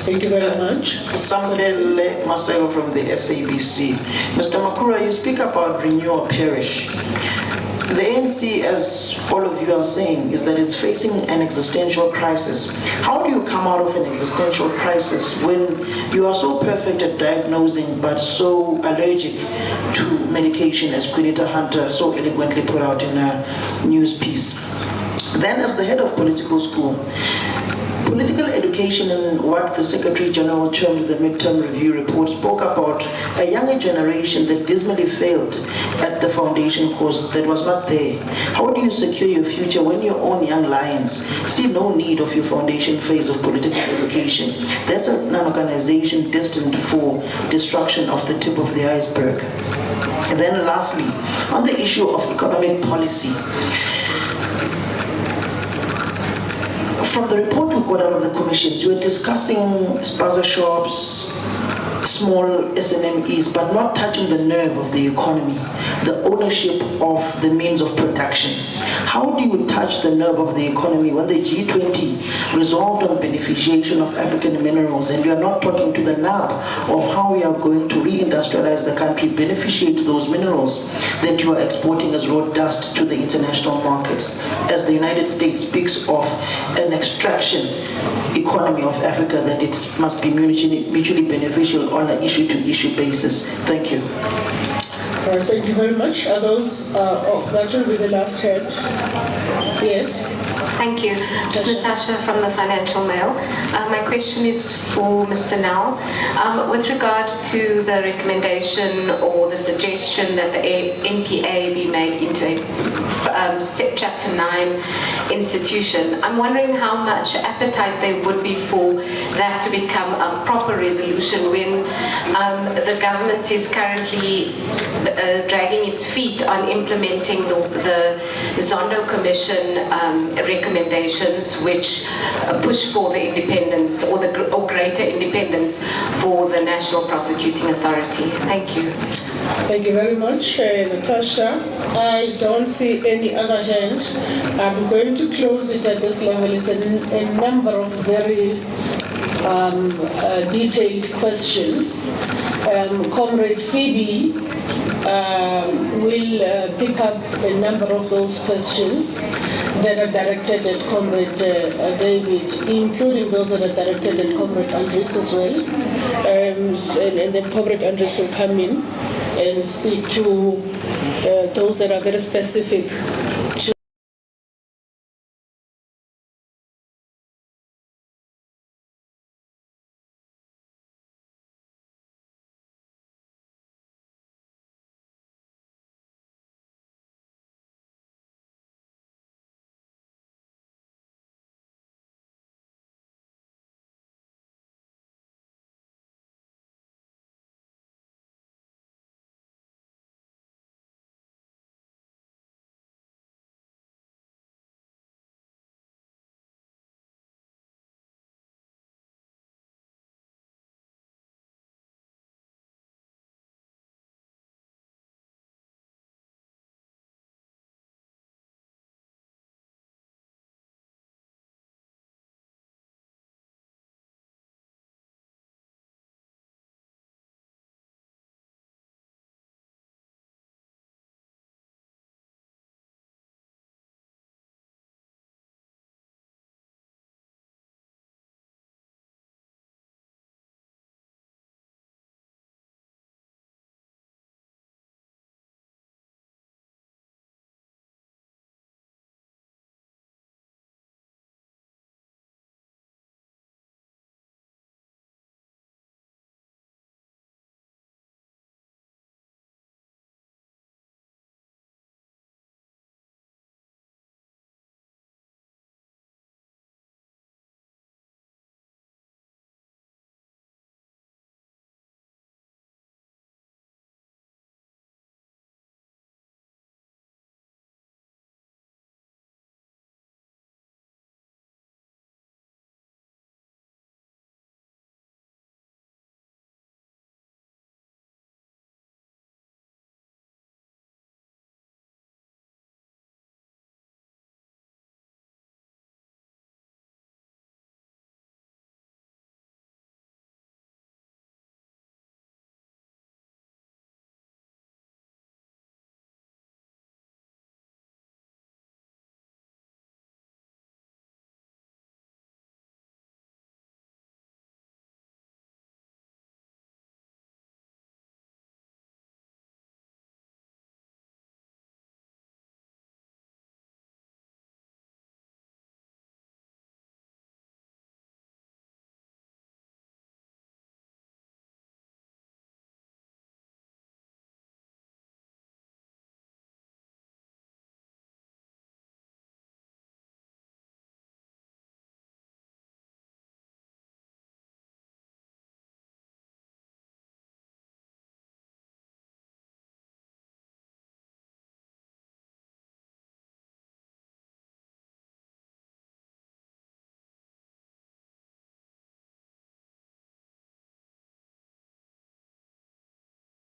Thank you very much. Samdele Masego from the SABC. Mr. Makura, you speak about renew or perish. The ANC, as all of you are saying, is that it's facing an existential crisis. How do you come out of an existential crisis when you are so perfect at diagnosing but so allergic to medication, as Quinita Hunter so eloquently put out in a news piece? Then, as the head of political school, political education, and what the Secretary General termed the midterm review report, spoke about a younger generation that dismally failed at the foundation course that was not there. How do you secure your future when your own young lions see no need of your foundation phase of political education? That's an organization destined for destruction of the tip of the iceberg. And then lastly, on the issue of economic policy, from the report we got out of the commissions, you were discussing spaza shops, small SMMEs, but not touching the nerve of the economy, the ownership of the means of production. How do you touch the nerve of the economy when the G20 resolved on beneficiation of African minerals, and you are not talking to the nub of how we are going to reindustrialize the country, beneficiate those minerals that you are exporting as road dust to the international markets, as the United States speaks of an extraction economy of Africa, that it must be mutually beneficial on an issue-to-issue basis. Thank you. All right, thank you very much. Are those, that will be the last head. Yes. Thank you. It's Natasha from the Financial Mail. My question is for Mr. Nel. With regard to the recommendation or the suggestion that the NPA be made into a Chapter 9 institution, I'm wondering how much appetite there would be for that to become a proper resolution when the government is currently dragging its feet on implementing the Zondo Commission recommendations, which push for the independence or greater independence for the National Prosecuting Authority. Thank you. Thank you very much, Natasha. I don't see any other hand. I'm going to close it at this level. It's a number of very detailed questions. Comrade Phoebe will pick up a number of those questions that are directed at Comrade David, including those that are directed at Comrade Andres as well. And then Comrade Andres will come in and speak to those that are very specific